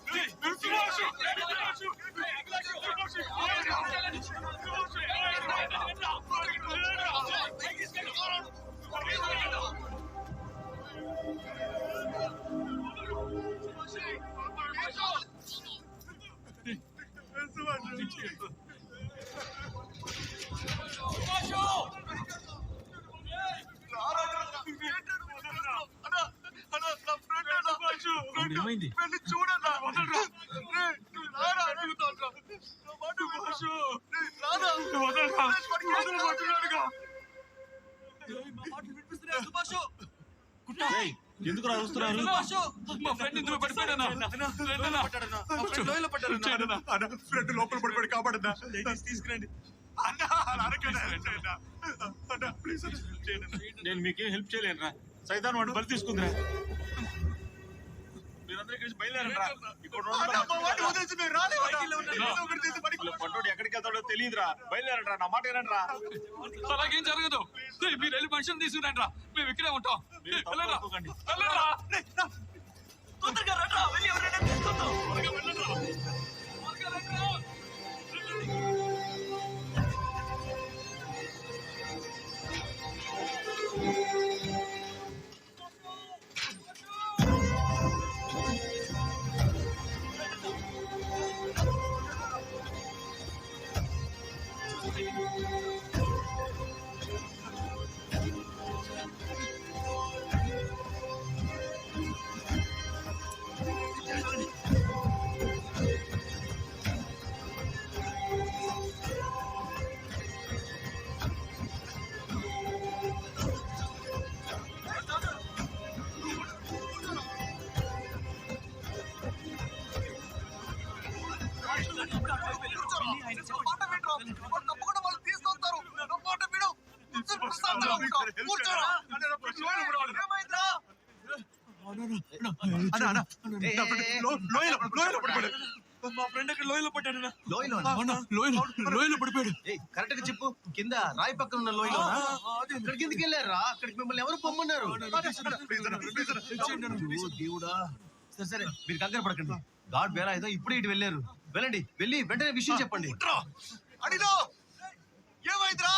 ఏమైంది చూడన్నా ఎందుకు రాస్తున్నారు మా ఫ్రెండ్ ఇందులో పడిపోయాడన్నా ఫ్రెండ్ లోపల పడిపోయాడు కాపాడన్నా తీసుకురండి నేను మీకేం హెల్ప్ చేయలేనురా సైతాన్ వాడిని బలి తీసుకుందిరా. మీరందరూ ఇక్కడి నుంచి బయలుదేరండిరా. ఇక్కడ పట్టోడు ఎక్కడికి వెళ్తాడో తెలియదురా. బయలుదేరండిరా, నా మాట ఏనండిరా. అలాగేం జరగదు. మీరు వెళ్ళి మనుషులు తీసుకురండి రా, మేము ఇక్కడే ఉంటాం. తొందరగా రండి, వెళ్ళి ఎవరైనా తీసుకుంటాం. త్వరగా వెళ్ళండి రా. త్వరగా రండి రా. మా ఫ్రెండ్ అక్కడ లోయలో పడ్డాడు. లోయలో పడిపోయాడు. కరెక్ట్ గా చెప్పు, కింద రాయి పక్కన ఉన్న లోయలో అక్కడికి ఎందుకు వెళ్ళారా? అక్కడికి మిమ్మల్ని ఎవరు పొమ్మన్నారు? దేవుడా. సరే సరే, మీరు కంగారు పడకండి. గాడ్ వేరా ఏదో ఇప్పుడే ఇటు వెళ్ళారు. వెళ్ళండి, వెళ్ళి వెంటనే విషయం చెప్పండి. అడిలో ఏమైందిరా?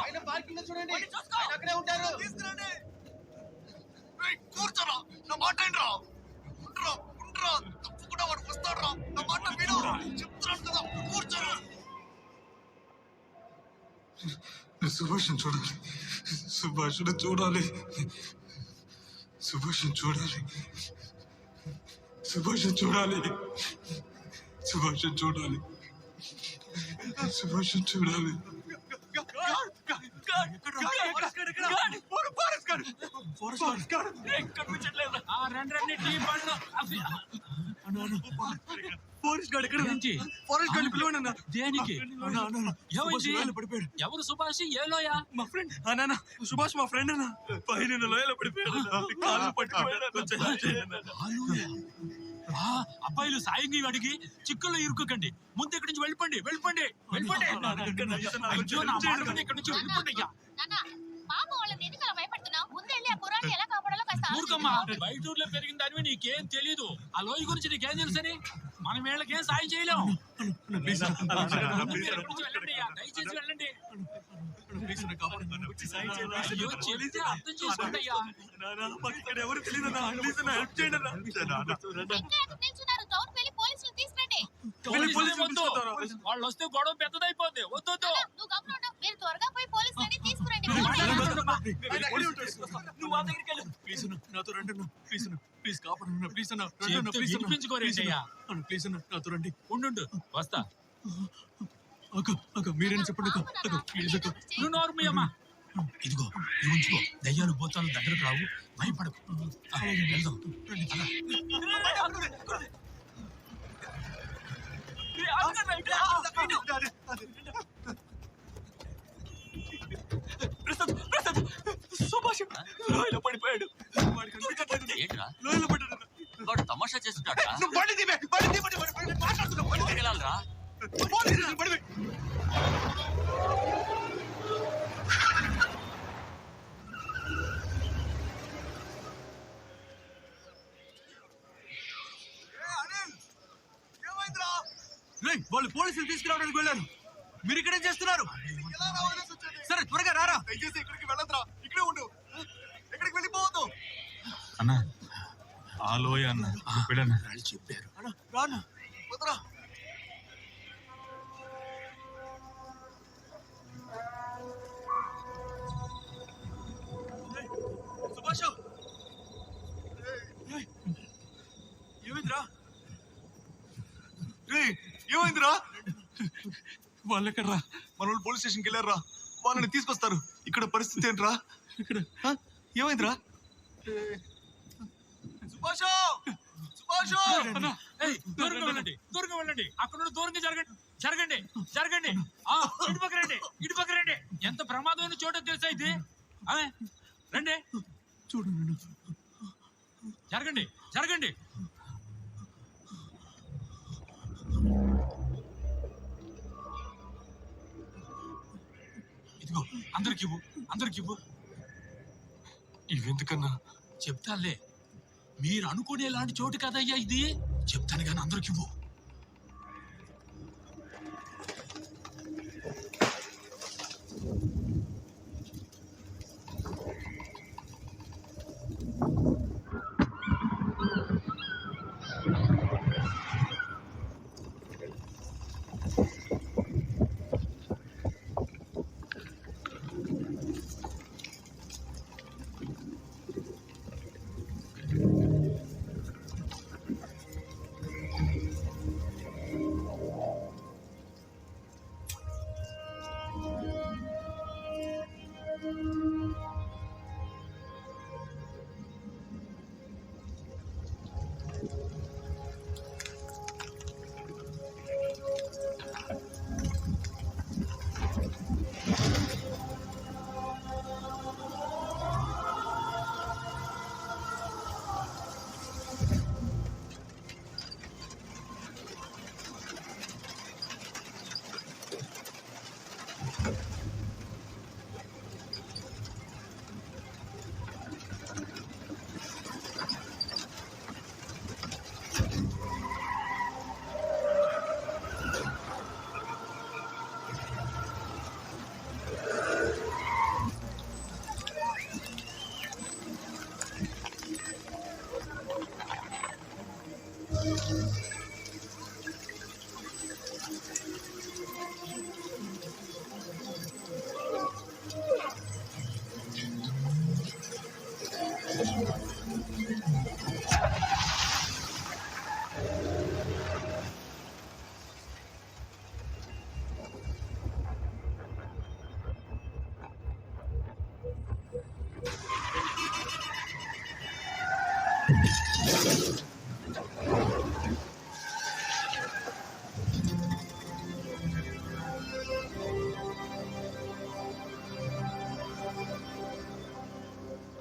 ఆయన పార్కింగ్ లో చూడండి, ఆయన అక్కడే ఉంటారు. తీసుకురండి. కూర్చోరా, నా మాట ఏంట్రా? ఉండరా, తప్పకుండా వాడు వస్తాడ్రా. నా మాట విను, చెప్తున్నాను కదా, కూర్చోరా. సుభాష్ని చూడాలి, సుభాష్ని చూడాలి, సుభాష్ని చూడాలి, సుభాష్ని చూడాలి, సుభాష్ని చూడాలి, సుభాష్ని చూడాలి. దేనికి? పడిపోయాడు. ఎవరు సుభాష్? ఏ లోయా? మా ఫ్రెండ్ అన్నా, సుభాష్ మా ఫ్రెండ్ అన్న పైన లోయలో పడిపోయాడు. కాళ్ళు పట్టుకుపోయాడు. అబ్బాయిలు సాయంగా అడిగి చిక్కుల్లో ఇరుక్కోకండి. ముందు ఇక్కడి నుంచి వెళ్ళిపోండి, వెళ్ళిపోండి, వెళ్ళిపోండి. అయ్యో, నా మాట విని ఇక్కడి నుంచి వెళ్ళిపోండి అయ్యా. పాప వాళ్ళని ఎందుకు అలా భయపడుతున్నావు? ముందు వెళ్ళి ఆ కుర్రాన్ని ఎలా కాపాడాలో కాస్త ఊరుకమ్మా, బయట ఊర్లో పెరిగిన దానివి నీకేం తెలీదు. ఆ లోయ గురించి నీకేం తెలుసని? మనం వీళ్ళకేం సాయం చేయలేము. దయచేసి వెళ్ళండి. అయ్యో, చెబితే అర్థం చేసుకోండి అయ్యా. ఎవరు తెలియదు, హెల్ప్ చేయండి. నిల్చున్నారు, టౌన్ వెళ్ళి పోలీసులు తీసుకురండి. వాళ్ళు వస్తే గొడవ పెద్దదైపోద్ది. వద్దు, నువ్వు గమనం ఉండు. మీరు త్వరగా పోయి పోలీసులని తీసుకురండి. నువ్వు ఆ దగ్గరికి వెళ్ళు. ప్లీజ్ నాతో రండి. ప్లీజ్ కాపాడు. ప్లీజ్ వినిపించుకోరేంటయ్యా. ప్లీజ్ నాతో రండి. ఉండు, వస్తా. అక్క మీరేం చెప్పండి. ప్లీజ్ అక్క. నువ్వు నోర్మి అమ్మా. ఇదిగో, ఉంచుకో. దయ్యాలు పోతాలు దగ్గరకు రావు, భయపడకు. వెళ్దాం. సుభాష్ లోయలో పడిపోయాడు. ఏంట్రా లోయలో పడ్డాడు. వాడు తమాషా చేస్తున్నాడు. మాట్లాడుతున్నా. వాళ్ళు పోలీసులు తీసుకురావడానికి వెళ్ళారు. మీరు ఇక్కడేం చేస్తున్నారు? సరే త్వరగా రారా. దయచేసి ఇక్కడికి వెళ్ళొద్దురా, ఇక్కడే ఉండు. ఎక్కడికి వెళ్ళిపోవద్దు. అన్నా, ఆ లోయ అన్న చెప్పాడన్నా. చెప్పారు. రాను వదరా. సుభాష్, ఏమైందిరా? ఏమైందిరా? వాళ్ళు ఎక్కడరా? మన వాళ్ళు పోలీస్ స్టేషన్కి వెళ్ళారా? వాళ్ళని తీసుకొస్తారు. ఇక్కడ పరిస్థితి ఏంట్రా? ఇక్కడ ఏమైందిరా? సుభాష్, సుభాష్, దూరంగా వెళ్ళండి. అక్కడ నుండి దూరంగా జరగండి. ఇటు పక్క రండి. ఎంత ప్రమాదమైన చోట తెలుసా ఇది? రండి చూడండి. జరగండి జరగండి. ఇదిగో అందరికి ఇవ్వు, అందరికి ఇవ్వు. ఇవెందుకన్నా? చెప్తానులే. మీరు అనుకునేలాంటి చోటు కదయ్యా ఇది. చెప్తాను కానీ అందరికి ఇవ్వు.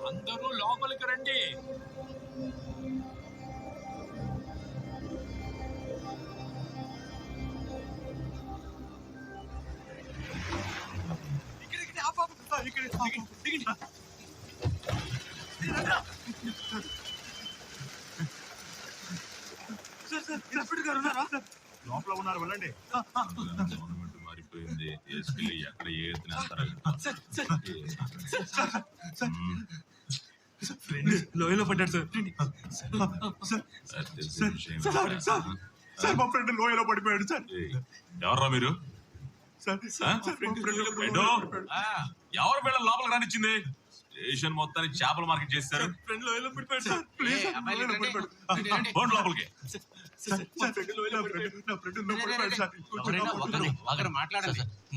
అందరూ లోపలికి రండి. లోపల ఉన్నారు వెళ్ళండి. మారిపోయింది. తీసుకెళ్ళి ఎక్కడ ఏడుతున్నారు. ఫ్రెండ్ లోయలో పడ్డాడు సార్. మా ఫ్రెండ్ లోయలో పడిపోయాడు సార్. ఎవర్రా మీరు? ఏంటో? ఎవరు వీళ్ళ లోపలికి రానిచ్చింది? స్టేషన్ మొత్తానికి చేపల మార్కెట్ చేస్తారు. ఫ్రెండ్ లోయలో పడిపోయాడు సార్. పోండి లోపలికి.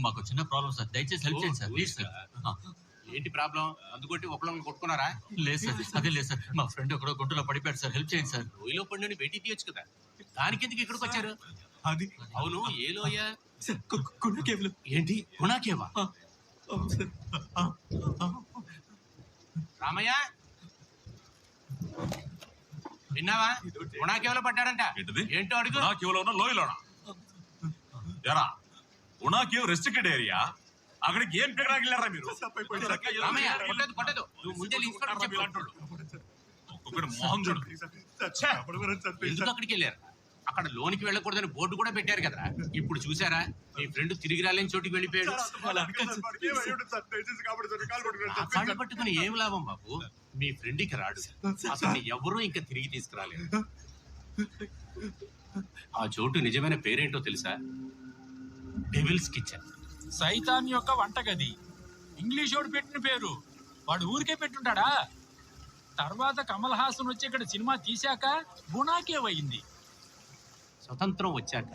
మాకు చిన్న ప్రాబ్లం సార్, దయచేసి హెల్ప్ చేయండి సార్, ప్లీజ్ సార్. ఏంటి ప్రాబ్లం? అందుకొట్టి ఒకళ్ళని కొట్టుకున్నారా? లేదు సార్, అదే లేదు సార్. మా ఫ్రెండ్ ఒకడో గుంటలో పడిపోయాడు సార్, హెల్ప్ చేయండి సార్. లోయలో పడిని బయటికి తీయొచ్చు కదా. దానికి ఎందుకు ఇక్కడికి వచ్చారు? అది అవును, ఏ లోయ? గుణకేవులు. ఏంటి గుణాకేవా? రామయ్య విన్నావా? గుణాకేవలో పడ్డాడంట. ఏంటో అడుగు. ఉనాకేవ్లోనా లోయలోనా? ఎరా ఉనాకేవ్ రెస్ట్రిక్టెడ్ ఏరియా. అక్కడికి ఏం పిగడానికి వెళ్ళారా మీరు? రామయ్య కొట్టదు కొట్టదు. నువ్వు ముందే ఇన్స్పెక్టర్ చెప్పి ఒక్కొక్కటి మొహం చూడు. ఎందుకు అక్కడికి వెళ్ళారు? అక్కడ లోనికి వెళ్ళకూడదని బోర్డు కూడా పెట్టారు కదా. ఇప్పుడు చూసారా, మీ ఫ్రెండ్ తిరిగి రాలేని చోటుకి వెళ్ళిపోయాడు. ఆ కాళ్ళు పట్టుకుని ఏం లాభం బాబు? మీ ఫ్రెండ్కి రాడు. అసలు ఎవరూ ఇంకా తిరిగి తీసుకురాలేదు. ఆ చోటు నిజమైన పేరేంటో తెలుసా? Devil's kitchen. సైతాన్ యొక్క వంటగది. ఇంగ్లీష్ వాడు పెట్టిన పేరు. వాడు ఊరికే పెట్టుంటాడా? తర్వాత కమల్ హాసన్ వచ్చి ఇక్కడ సినిమా తీశాక గుణాకేవ్ అయింది. స్వతంత్రం వచ్చాక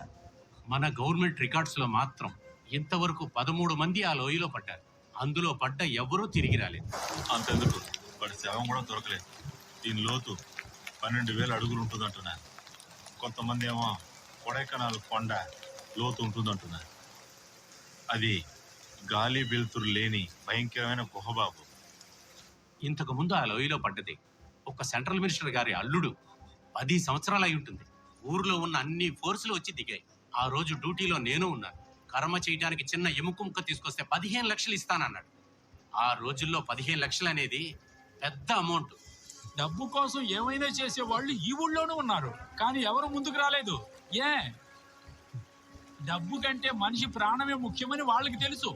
మన గవర్నమెంట్ రికార్డ్స్ లో మాత్రం ఇంతవరకు 13 మంది ఆ లోయలో పడ్డారు. అందులో పడ్డ ఎవరూ తిరిగి రాలేదు. అంతెందుకు, వాడి శవం కూడా దొరకలేదు. దీని లోతు 12,000 అడుగులు ఉంటుందంటున్నారు. కొంతమంది ఏమో కొడైకెనాల్ కొండ లోతు ఉంటుందంటున్నారు. అది గాలి వెలుతురు లేని భయంకరమైన గుహబాబు. ఇంతకు ముందు ఆ లోయలో పడ్డది ఒక సెంట్రల్ మినిస్టర్ గారి అల్లుడు. 10 సంవత్సరాలు అయి ఉంటుంది. ఊర్లో ఉన్న అన్ని ఫోర్సులు వచ్చి దిగాయి. ఆ రోజు డ్యూటీలో నేను ఉన్నాను. కర్మ చేయడానికి చిన్న ఎముక ముక్క తీసుకొస్తే 15 లక్షలు ఇస్తానన్నాడు. ఆ రోజుల్లో 15 లక్షలు అనేది పెద్ద అమౌంట్. డబ్బు కోసం ఏమైనా చేసే వాళ్ళు ఈ ఊళ్ళోనూ ఉన్నారు, కానీ ఎవరు ముందుకు రాలేదు. ఏ డబ్బు కంటే మనిషి ప్రాణమే ముఖ్యమని వాళ్ళకి తెలుసు.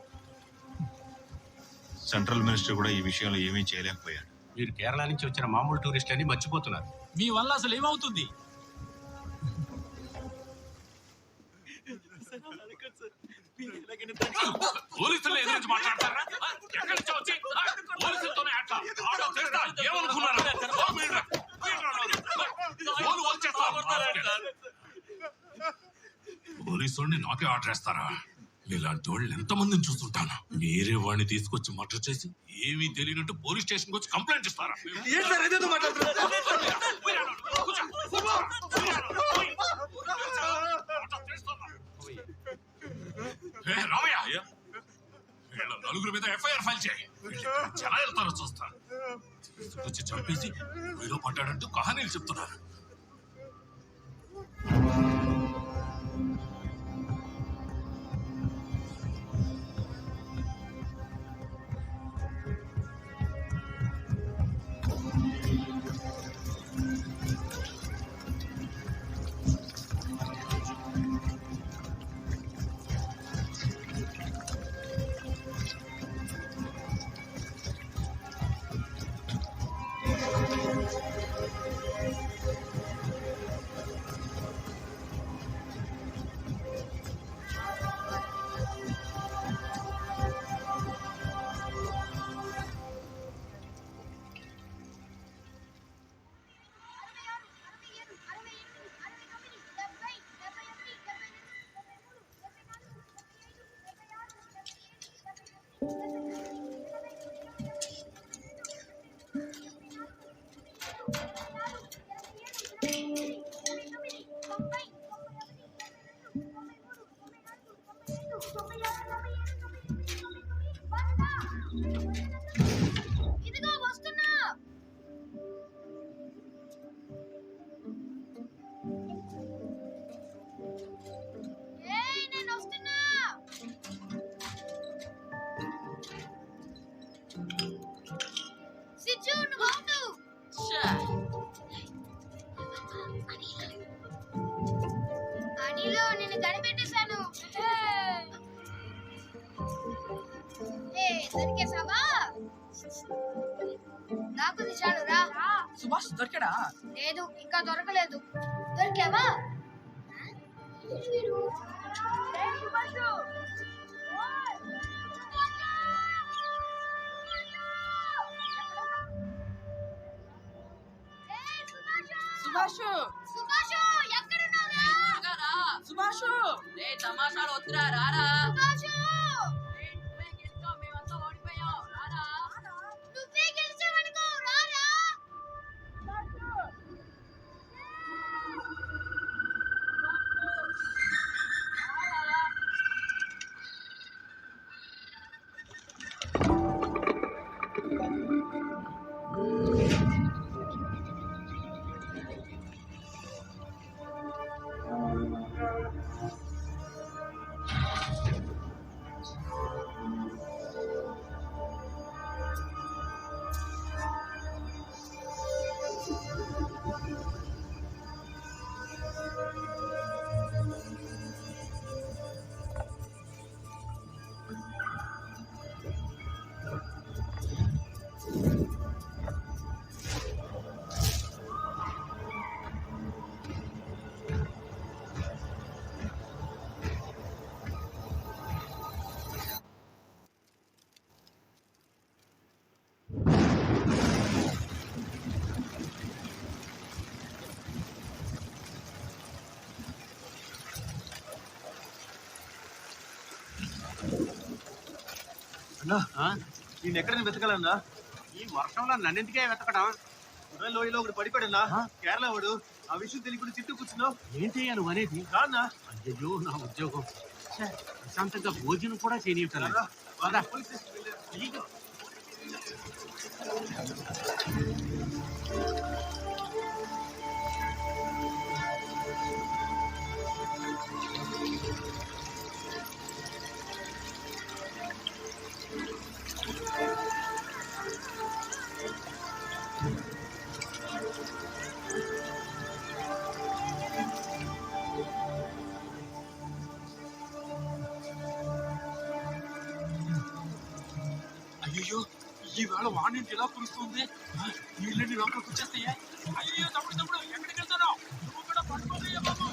సెంట్రల్ మినిస్టర్ కూడా ఈ విషయంలో ఏమీ చేయలేకపోయాడు. మీరు కేరళ నుంచి వచ్చిన మామూలు టూరిస్టులని మర్చిపోతున్నారు. మీ వల్ల అసలు ఏమవుతుంది? పోలీసులు ఎదురించి మాట్లాడతారా? ఎక్కడి నుంచి వచ్చి పోలీసులతోనే అట్లా ఆడో తెలుసా? ఏమనుకున్నారు? పోలీసుల్ని నాకే ఆర్డర్ వేస్తారా? ఇలాంటి వాళ్ళు ఎంతమందిని చూస్తుంటాను. వేరే వాడిని తీసుకొచ్చి మర్డర్ చేసి ఏమీ తెలియనట్టు పోలీస్ స్టేషన్ వచ్చి కంప్లైంట్ ఇస్తారా? రామయ్య, వీళ్ళ నలుగురు మీద ఎఫ్ఐఆర్ ఫైల్ చేయి. ఎలా వెళ్తారో చూస్తా. వచ్చి చంపేసి వీడియో పడ్డాడంటూ కహానీలు చెప్తున్నారు. ఇదిగో వస్తున్నా. నేను వస్తున్నా. సిజ్జు నువ్వు అవును. అనిలో నిన్ను కనిపెట్టేశాను. దొరికేసావా? నాకు చాలు రా. సుభాష్ దొరికాడా? లేదు, ఇంకా దొరకలేదు. దొరికావా? సుభాషు సుభాషు ఎక్కడున్నావా? సుభాషు తమాషాలు వద్దురా రారా. సుభాషు నువ్వే గెలిచావనుకో రారా. అన్నా నేను ఎక్కడ వెతకాలన్నా? ఈ వర్షంలో నన్నెందుకే వెతకడం? లోయలో ఒకటి పడిపోయాడన్నా, కేరళ వాడు. ఆ విషయం తెలియకుండా చుట్టూ కూర్చున్నావు. ఏంటయ్యా నువ్వు అనేది? కాన్నా. అయ్యో నా ఉద్యోగం. ప్రశాంతంగా భోజనం కూడా చేయనివ్వటం. అయ్యో ఈవేళ వాణింటి ఎలా కురుస్తుంది నీళ్ళని లోపలికి వచ్చేస్తాయా అయ్యో తమ్ముడు ఎక్కడికి వెళ్తున్నావు నువ్వు కూడా పట్టుకోవయ్యా బాబు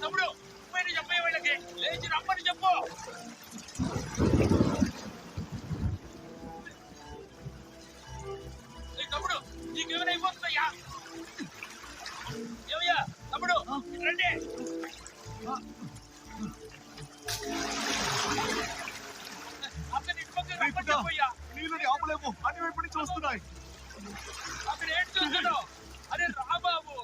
తమ్ముడు నువ్వేనా చెప్పే వాళ్ళకి లేచి రమ్మని చెప్పు తమ్ముడు నీకేమైనా అయిపోతుందయ్యా ఏమయ్యా తమ్ముడు రండి అక్కడ ఇంటి పక్కన రమ్మని చెప్పయ్యా నీళ్ళని ఆపలేము అన్ని వైపు నుంచి వస్తున్నాయి అక్కడ ఏంటి చూస్తున్నావు అరే రా బాబు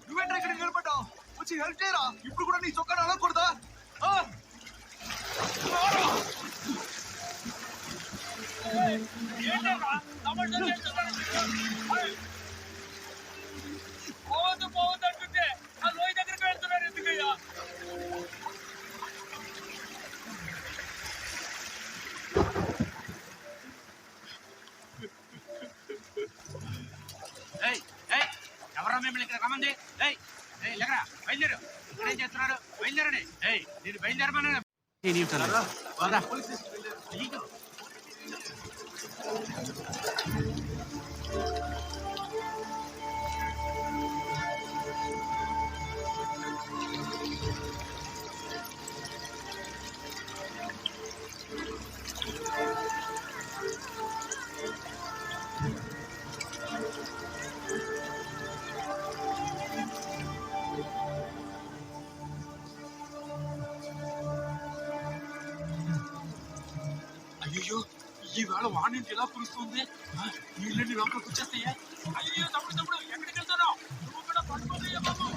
నువ్వేంట్రా ఇక్కడ నిలబడ్డావు వచ్చి హెల్ప్ చేయరా ఇప్పుడు కూడా నీ చొక్కా అడగకూడదా పోవద్దు అంటుంటే ఆ లోయ దగ్గరికి వెళ్తున్నారు ఎందుకయ్యా ఎవరా మిమ్మల్ని ఇక్కడ రమ్మంది లేకరా బయలుదేరు ఇక్కడేం చేస్తున్నాడు బయలుదేరండి నేను బయలుదేరమన్నా అయ్యో ఈవేళ వాణింటి ఎలా కురుస్తుంది నీళ్ళని లోపలికి వచ్చేస్తాయా అయ్యో తమ్ముడు ఎక్కడికి వెళ్తున్నావు నువ్వు కూడా పట్టుకోవయ్యా బాబు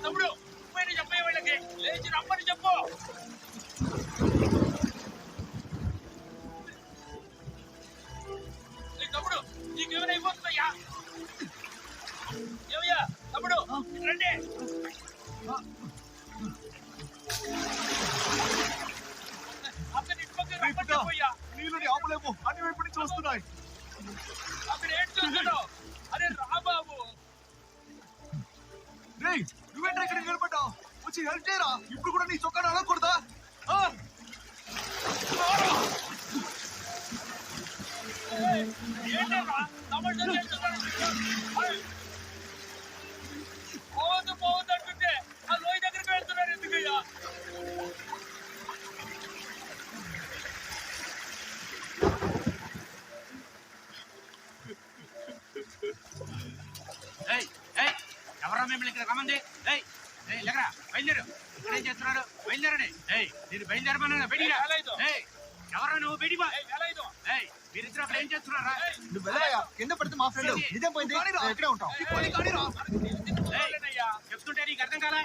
తమ్ముడు నువ్వేనా చెప్పే వాళ్ళకి లేచి రమ్మని చెప్పు తమ్ముడు నీకేమైనా అయిపోతుందయ్యా ఏమయ్యా తమ్ముడు రండి అక్కడ ఇంటి పక్కన రమ్మని చెప్పయ్యా నీళ్ళని ఆపలేము అన్ని వైపు నుంచి వస్తున్నాయి అక్కడ ఏంటి చూస్తున్నావు అరే రా బాబు నువ్వేంట్రా ఇక్కడ నిలబడ్డావు వచ్చి హెల్ప్ చేయరా ఇప్పుడు కూడా నీ చొక్కా అడగకూడదా పోవద్దు అంటుంటే ఆ లోయ దగ్గరికి వెళ్తున్నారు ఎందుకయ్యా ఎవరా మిమ్మల్ని ఇక్కడ రమ్మంది లేకరా బయలుదేరు ఇక్కడేం చేస్తున్నాడు బయలుదేరండి నేను బయలుదేరమన్నా బయటికి ఎవరా నువ్వు బయటికి మీరిద్దరు అక్కడ ఏం చేస్తున్నారా నువ్వు వెళ్ళాయా కింద పడితే మా ఫ్రెండ్ నిజం పోయింది ఎక్కడే ఉంటాం చెప్తుంటే నీకు అర్థం కాలే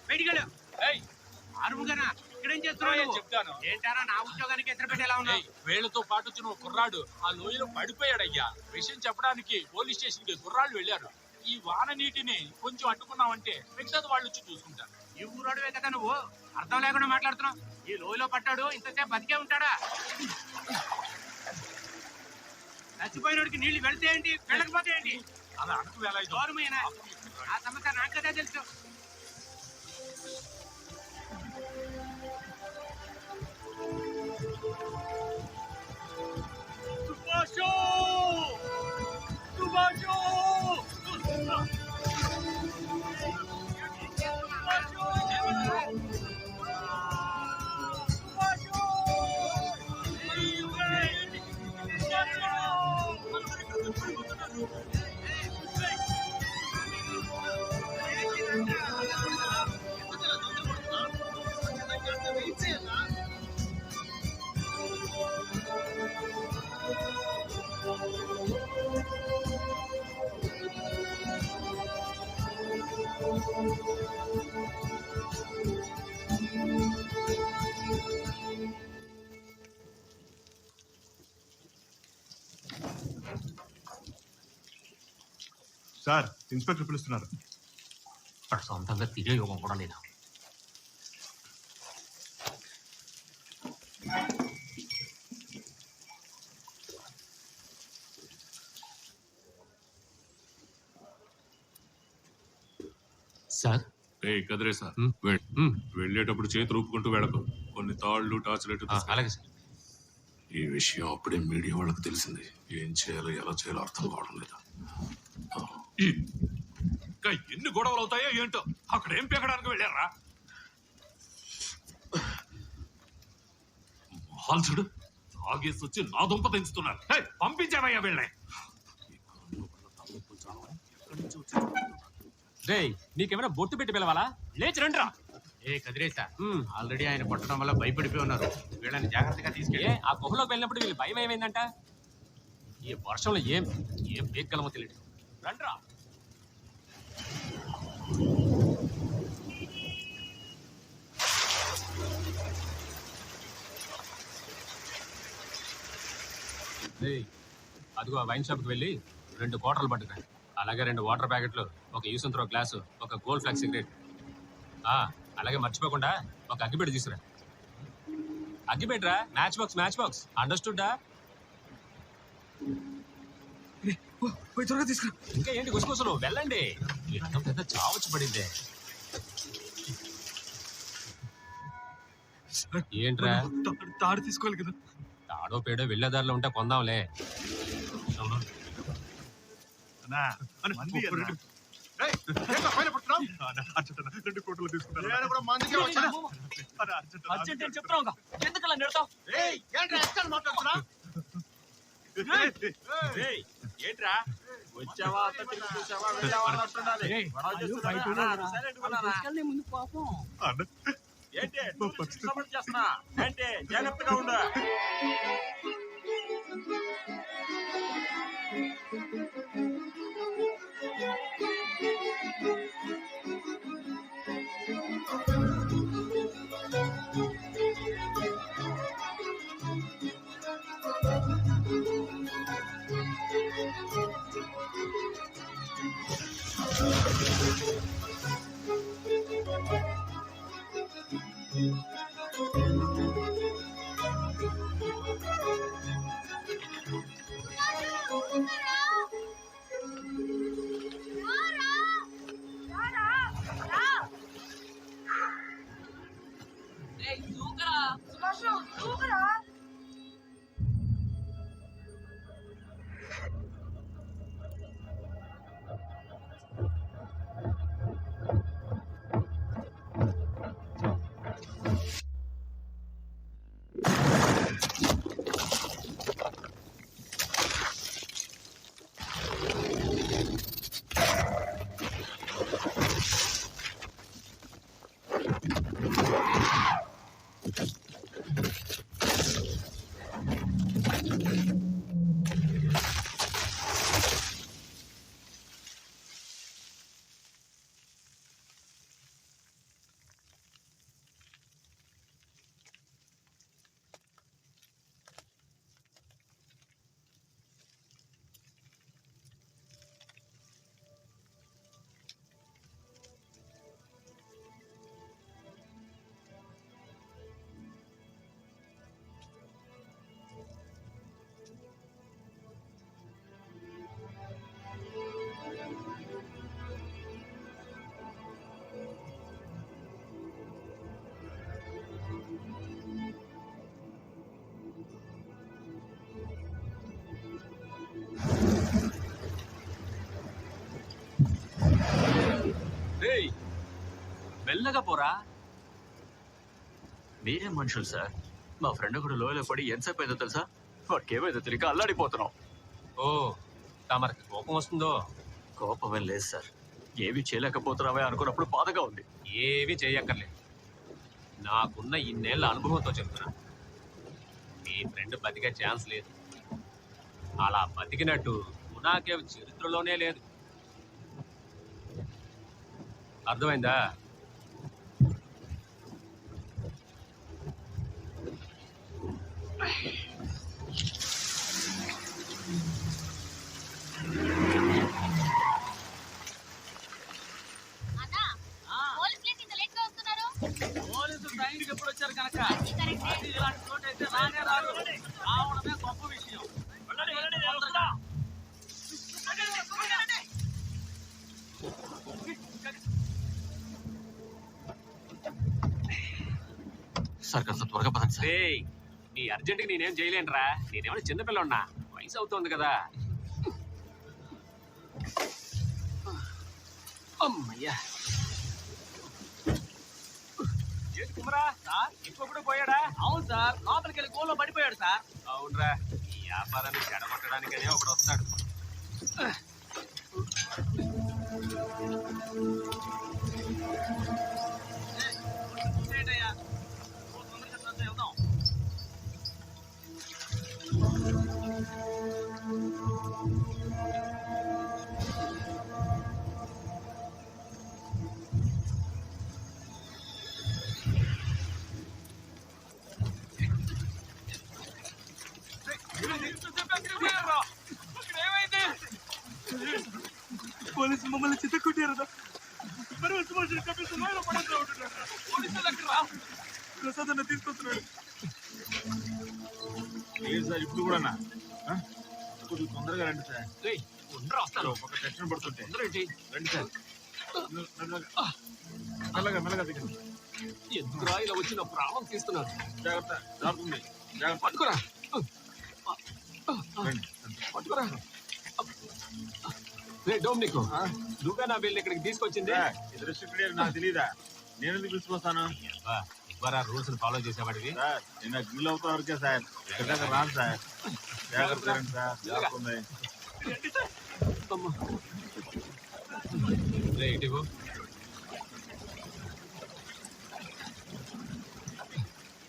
బయటికి వెళ్ళు అరువుగానా ఇక్కడేం చేస్తున్నావు చెప్తాను ఏంటారా నా ఉద్యోగానికి ఎదురు పెట్టేలా ఉన్నావు వేళ్లతో పాటు వచ్చిన కుర్రాడు ఆ లోయలో పడిపోయాడయ్యా విషయం చెప్పడానికి పోలీస్ స్టేషన్ కి కుర్రాళ్ళు వెళ్ళారు ఈ వాన నీటిని కొంచెం అడ్డుకున్నామంటే మిగతాది వాళ్ళు వచ్చి చూసుకుంటారు ఈ ఊరోడువే కదా నువ్వు అర్థం లేకుండా మాట్లాడుతున్నావు ఈ లోయలో పట్టాడు ఇంతసేపు బతికే ఉంటాడా చచ్చిపోయినోడికి నీళ్లు వెళ్తే ఏంటి వెళ్ళకపోతే ఏంటి అలా అడుగు వేళ గౌరవమైన ఆ సమస్య నాకు కదా తెలుసు. సుభాషో సుభాషో సార్ ఇన్స్పెక్టర్ పిలుస్తున్నారు. అక్కడ సొంతంగా తినే యోగం కూడా లేదా? సార్ కదిరే సార్ వెళ్ళేటప్పుడు చేతి రూపుకుంటూ వెళ్ళకు. కొన్ని తాళ్ళు టార్చ్ అలాగే సార్. ఈ విషయం అప్పుడే మీడియా వాళ్ళకి తెలిసింది. ఏం చేయాలో ఎలా చేయాలో అర్థం కావడం లేదు. ఇంకా ఎన్ని గొడవలు అవుతాయో ఏంటో. అక్కడ ఏం పెక్కడానికి వెళ్ళారా? హాల్సుడు తాగేసి వచ్చి నా దుంప తెంచుతున్నారు. పంపించావయ్యా వెళ్ళే. నీకేమైనా బొట్టు పెట్టి పిలవాలా? లేచి రండి రా. కదిరేసా ఆల్రెడీ ఆయన కొట్టడం వల్ల భయపడిపోయి ఉన్నారు. వీళ్ళని జాగ్రత్తగా తీసుకెళ్ళి ఆ గుహలోకి వెళ్ళినప్పుడు వీళ్ళు భయం ఏమైందంట? ఈ వర్షంలో ఏం ఏం పేగలమో తెలియదు. రండ్రా. అదిగో వైన్ షాప్కి వెళ్ళి 2 క్వార్టర్లు పట్టుకురా. అలాగే 2 వాటర్ ప్యాకెట్లు, ఒక యూస్ అండ్ త్రో గ్లాసు, ఒక గోల్డ్ ఫ్లాగ్ సిగరెట్. అలాగే మర్చిపోకుండా ఒక అగ్గిపెట్టి తీసుకురా. అగ్గిపెట్టరా. మ్యాచ్ బాక్స్ అండర్స్టూడా? త్వరగా తీసుకురా. ఇంకా ఏంటి గుసగుసలు? వెళ్ళండి. ఎంత పెద్ద చావచ్చు పడిందే. ఏంట్రా? తాడు తీసుకోవాలి కదా. తాడో పేడో వెళ్ళేదారిలో ఉంటే కొందాంలే. ఎందుకలా నిడతావు? ఏంట్రా వచ్చావా? ముందు పాపం ఏంటి చేస్తున్నా? ఏంటి జాగ్రత్తగా ఉండు. మెల్లగా పోరా. మీరేం మనుషులు సార్? మా ఫ్రెండ్ కూడా లోయలో పడి ఎంతసేపు అయిందో తెలుసా? వాడికి ఏమైందో తెలియక అల్లాడిపోతున్నాం. ఓ తమరికి కోపం వస్తుందో? కోపం ఏం లేదు సార్, ఏవి చేయలేకపోతున్నామే అనుకున్నప్పుడు బాధగా ఉంది. ఏవి చేయక్కర్లేదు, నాకున్న ఇన్నేళ్ల అనుభవంతో చెప్తున్నా. మీ ఫ్రెండ్ బతికే ఛాన్స్ లేదు. అలా బతికినట్టు గుణాకేవ్ చరిత్రలోనే లేదు. అర్థమైందా? పోలీసులు టైంకి ఎప్పుడు వచ్చారు కనుక అది ఇలాంటి చోటు అయితే రానే రాదు. రావడమే గొప్ప విషయం. సార్ కాస్త త్వరగా పదండి సార్. నీ అర్జెంట్కి నేనేం చేయలేనురా. నేనేమైనా చిన్నపిల్లన్నా, వయసు అవుతోంది కదా. అమ్మయ్యా. కుమరా సార్ ఇంకొకడు పోయాడా? అవును సార్, లోపలికి వెళ్ళి గోల్లో పడిపోయాడు సార్. అవునరా, ఈ వ్యాపారాన్ని చెడగొట్టడానికనే ఒకడు వస్తాడు. ఏంటయ్యా, తొందరగా వెళ్దాం. పోలీసులు మమ్మల్ని చిత్తకొట్టారు. ప్రసాద్ అన్న తీసుకొస్తున్నాడు. సార్ ఇప్పుడు కూడా కొంచెం తొందరగా రండి సార్. వస్తాను, ఒక టెన్షన్ పడుతుంటే రండి సార్. మెల్లగా మెల్లగా దిగండి. ఎందుకురా ఇలా వచ్చి నా ప్రాణం తీస్తున్నారు? జాగ్రత్త, జాగ్రత్త, జాగ్రత్త. పట్టుకోరా పట్టుకోరా. రే డోమ్నిక్, నువ్వే నా వీళ్ళని ఇక్కడికి తీసుకొచ్చింది? ఇది రిస్ట్రిక్టెడ్ నాకు తెలీదా? నేను ఎందుకు పిలుచుకొస్తాను? ఇవ్వరా, రూల్స్ ఫాలో చేసేవాడివి. సార్ నేను గిల్ అవుతా వరకే సార్, ఎక్కడ రాను సార్. జాగ్రత్త రండి సార్, జాగ్రత్త ఉంది. రే ఇటు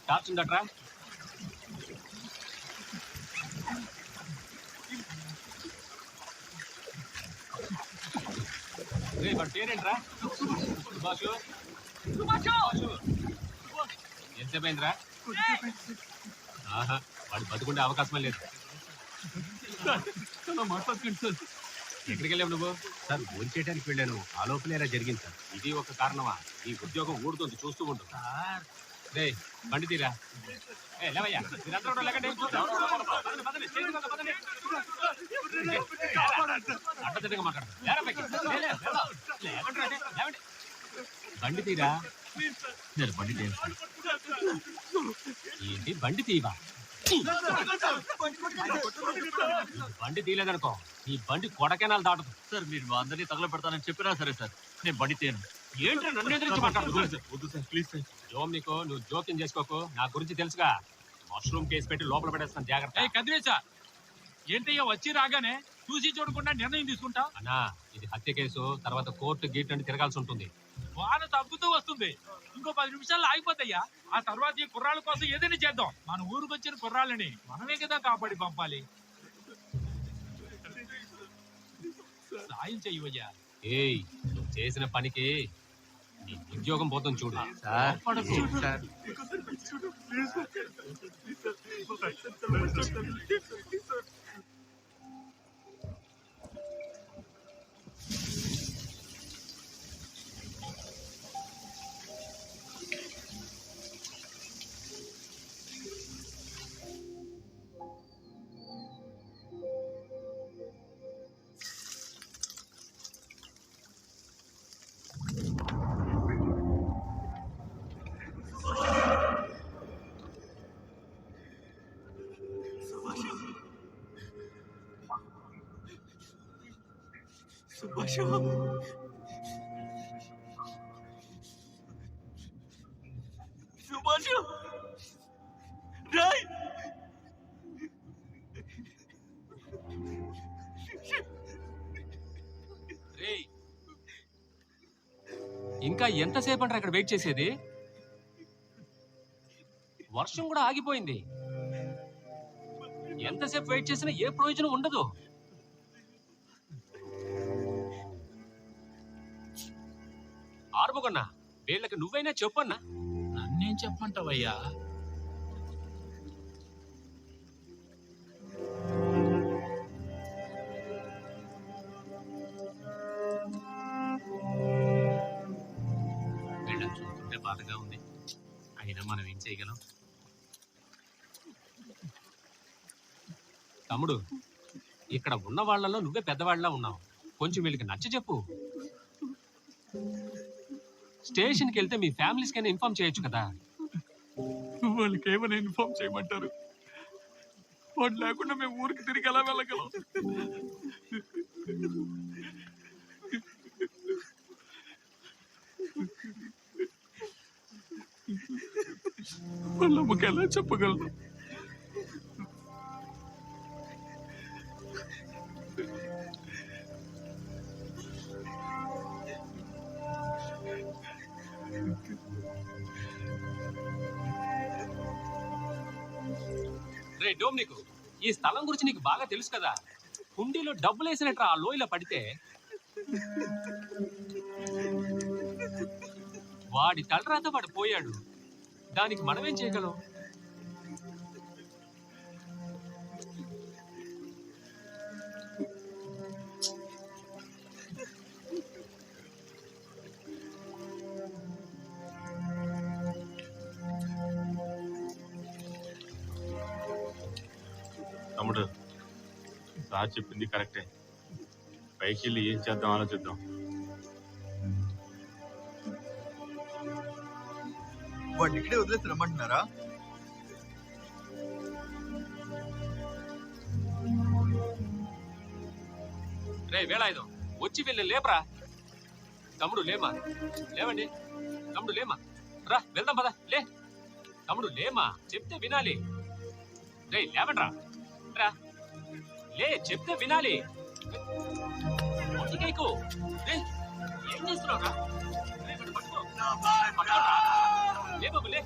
టార్చ్ ఉందట్రా. రే వాడి పేరేంట్రా? సుభాషు. ఎంతసేపు అయిందిరా? ఆహా, వాడు బతుకుండే అవకాశమే లేదు. ఎక్కడికి వెళ్ళావు నువ్వు? సార్ భోజనం చేయడానికి వెళ్ళాను, ఆ లోపలేరా జరిగింది సార్. ఇది ఒక కారణమా? ఈ ఉద్యోగం ఊడుతుంది, చూస్తూ ఉండు. రే బండి తీరా. లేవయ్యా, మీరందరూ కూడా లేకండి. అడ్డదిడ్డగా మాట్లాడతారు. బండి తీరా. నేను బండి తీయను సార్. ఏంటి బండి తీవా? బండి తీయలేదనుకో, ఈ బండి కొడకెనాలు దాటదు. సార్ మీరు మా అందరినీ తగలబెడతానని చెప్పినా సరే సార్, నేను బండి తీయను. ఏంట్రా నన్ను ఎదురించి మాట్లాడు? వద్దు సార్, ప్లీజ్ సార్. జోమ్ నీకు, నువ్వు జోక్యం చేసుకోకు. నా గురించి తెలుసుగా, మష్రూమ్ కేసు పెట్టి లోపల పడేస్తాను, జాగ్రత్త. కదిలేసా ఏంటయ్యా, వచ్చి రాగానే చూసి చూడకుండా నిర్ణయం తీసుకుంటా? అన్నా ఇది హత్య కేసు, తర్వాత కోర్టు గేట్ అని తిరగాల్సి ఉంటుంది. వాన తగ్గుతూ వస్తుంది, ఇంకో 10 నిమిషాల్లో ఆగిపోతాయ్యా. ఆ తర్వాత ఈ కుర్రాళ్ళ కోసం ఏదైనా చేద్దాం. మన ఊరికి వచ్చిన కుర్రాళ్ళని మనమే కదా కాపాడి పంపాలి. సాయం చెయ్యవయ్యా. ఏయ్, నువ్వు చేసిన పనికి నీ ఉద్యోగం పోతుంది చూడు. సార్ సుభాష్ సుభాష్ రాయ్ రేయ్, ఇంకా ఎంతసేపు అంటారు అక్కడ వెయిట్ చేసేది? వర్షం కూడా ఆగిపోయింది. ఎంతసేపు వెయిట్ చేసినా ఏ ప్రయోజనం ఉండదు. ఆర్మగొన్నా, వీళ్ళకి నువ్వైనా చెప్పన్నా. నన్నేం చెప్పమంటావయ్యా? వీళ్ళని చూస్తుంటే బాధగా ఉంది. అయినా మనం ఏం చేయగలం? తమ్ముడు, ఇక్కడ ఉన్న వాళ్ళలో నువ్వే పెద్దవాళ్ళ ఉన్నావు. కొంచెం వీళ్ళకి నచ్చ చెప్పు. స్టేషన్కి వెళ్తే మీ ఫ్యామిలీస్ కైనా ఇన్ఫార్మ్ చేయొచ్చు కదా. వాళ్ళకి ఏమైనా ఇన్ఫార్మ్ చేయమంటారు? వాడు లేకుండా మేము ఊరికి తిరిగి ఎలా వెళ్ళగలం? వాళ్ళమ్మకి ఎలా చెప్పగలను? రే డోమ్నికు, ఈ స్థలం గురించి నీకు బాగా తెలుసు కదా. హుండీలో డబ్బులు వేసినట్టు ఆ లోయలో పడితే వాడి తలరాత వాడు పోయాడు. దానికి మనమేం చేయగలం? తమ్ముడు, సార్ చెప్పింది కరెక్టే. పైకి వెళ్ళి ఏం చేద్దాం ఆలోచిద్దాం. వాడిని ఇక్కడే వదిలేసి రమ్మంటున్నారా? రే వేలాయుధం, వచ్చి వీళ్ళని లేపరా. తమ్ముడు లేమా, లేవండి. తమ్ముడు లేమా, రా వెళ్దాం పద. లే తమ్ముడు లేమా, చెప్తే వినాలి. రే లేవండ్రా, రా లే, చెప్తే వినాలి. ఏం చేస్తున్నావు రా? లే బాబు లే.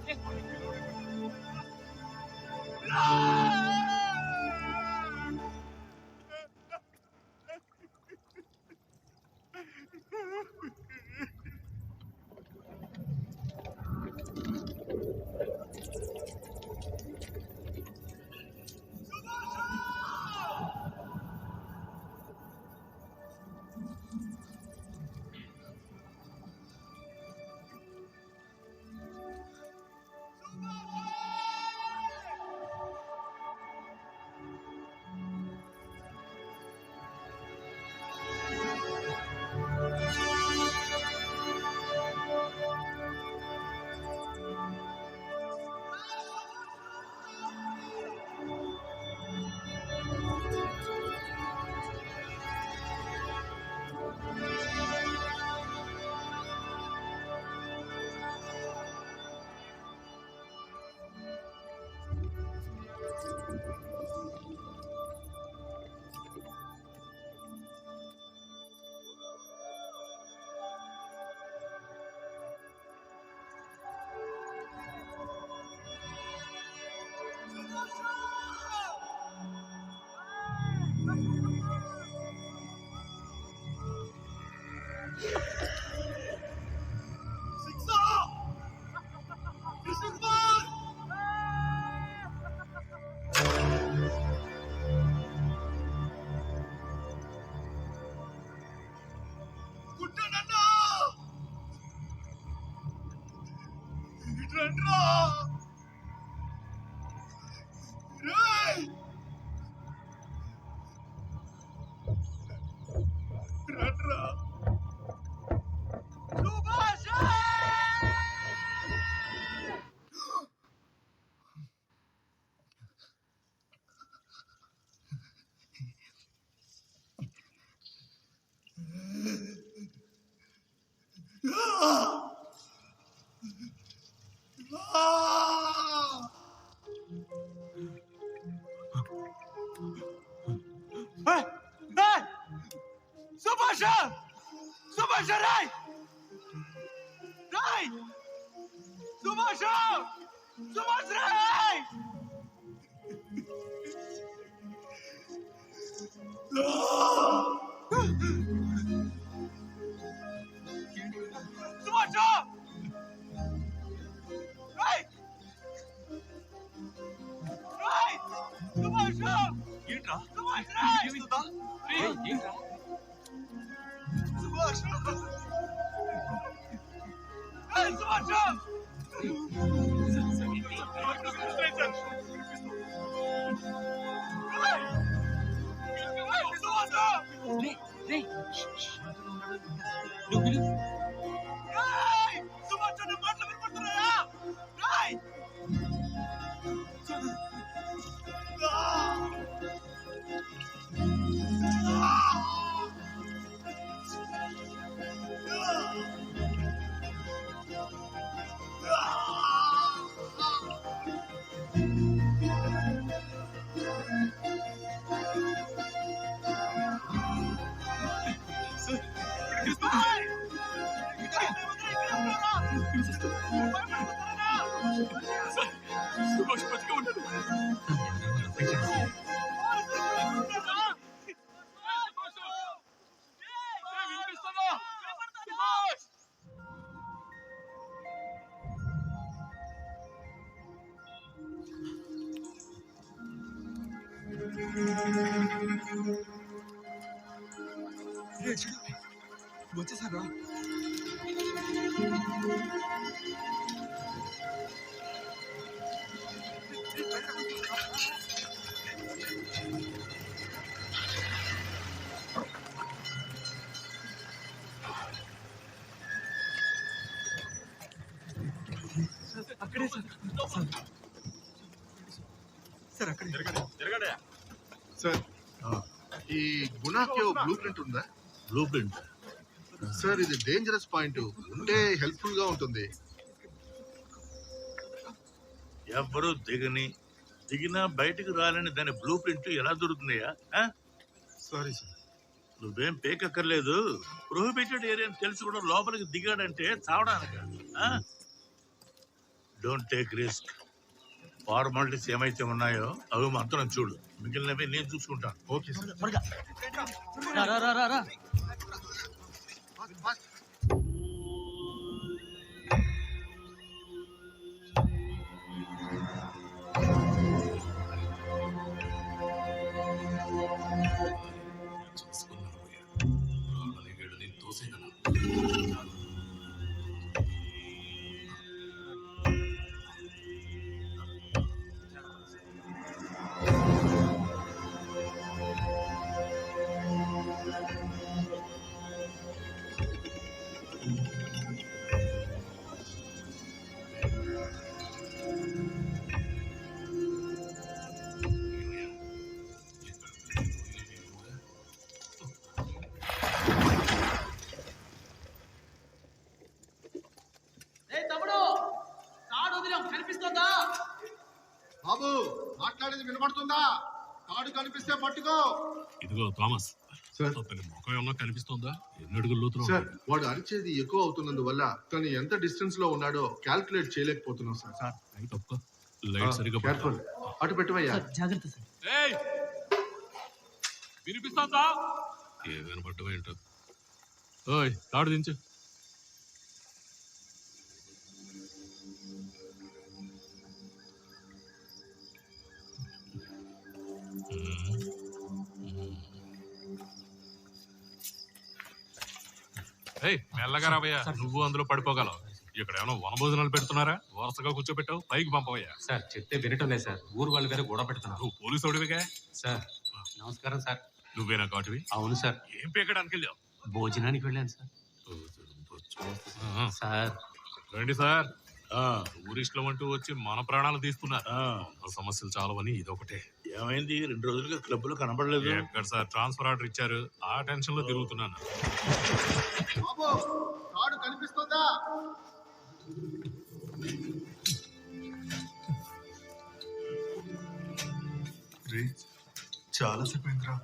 సుభాష్ సుభాష్ రాయ్ సుభాష్ రాయ్ రాయ్ సుభాష్ ఏంట్రా సుభాష్ రాయ్ ఏంట్రా సుభాష్ రాయ్ సుభాష్ సుభాష్ బతికే ఉన్నాడు. వచ్చేసారా? అక్కడే సార్ అక్కడే తిరగడే సార్ ఈ గుణాకి బ్లూ ప్రింట్ ఉందా? బ్లూ ప్రింట్ సార్ ఇది డేంజరస్ పాయింట్ ఉంటే హెల్ప్ఫుల్ గా ఉంటుంది. ఎవ్వరూ దిగినా బయటకు రాలని దాని బ్లూ ప్రింట్ ఎలా దొరుకుతున్నాయా? Sorry sir. నువ్వేం పేకక్కర్లేదు. ప్రొహిబిటెడ్ ఏరియా తెలిసి కూడా లోపలికి దిగాడంటే చావడానిక. Don't take risk. ఫార్మాలిటీస్ ఏమైతే ఉన్నాయో అవి మాత్రం చూడు, మిగిలినవి నేను చూసుకుంటాను. Okay sir. బాబు మాట్లాడేది వినపడుతుందా? తాడు కనిపిస్తే పట్టుకో. ఇదిగో థామస్, సార్ ముఖం ఏమన్నా కనిపిస్తుందా? ఎన్ని అడుగుల లోతులో సార్ వాడు అరిచేది ఎక్కువ అవుతున్నందువల్ల తను ఎంత డిస్టెన్స్ లో ఉన్నాడో క్యాల్కులేట్ చేయలేకపోతున్నాం సార్. సార్ తప్ప లైట్ సరిగా కేర్ఫుల్. అటు పెట్టవయ్యా. జాగ్రత్త సార్. ఏయ్ వినిపిస్తుందా? ఏ వినపడ్డం ఏంటో. ఓయ్ తాడు దించు. మెల్లగా రావయ్యా, నువ్వు అందులో పడిపోగలవు. ఇక్కడ ఏమైనా వనభోజనాలు పెడుతున్నారా? వరుసగా కూర్చోబెట్టావు, పైకి పంపవయ్యా. సార్ చెప్తే వినటం లేదు సార్. ఊరు వాళ్ళు వేరే గొడవ పెడుతున్నారు. నువ్వు పోలీసు వాడివిగా? సార్ నమస్కారం సార్. నువ్వేనా కాటివి? అవును సార్. ఏం పీకడానికి వెళ్ళావు? భోజనానికి వెళ్ళాను సార్. సార్ రండి సార్. టూరిస్టులు అంటూ వచ్చి మన ప్రాణాలు తీస్తున్నారు. సమస్యలు చాలవని ఇదొకటే. ఏమైంది? 2 రోజులుగా క్లబ్ లో కనబడలేదు. ఎక్కడ సార్? ట్రాన్స్ఫర్ ఆర్డర్ ఇచ్చారు, ఆ టెన్షన్ లో తిరుగుతున్నాను. బాబు తాడు కనిపిస్తుందా? చాలా సేపు అయిందిరా.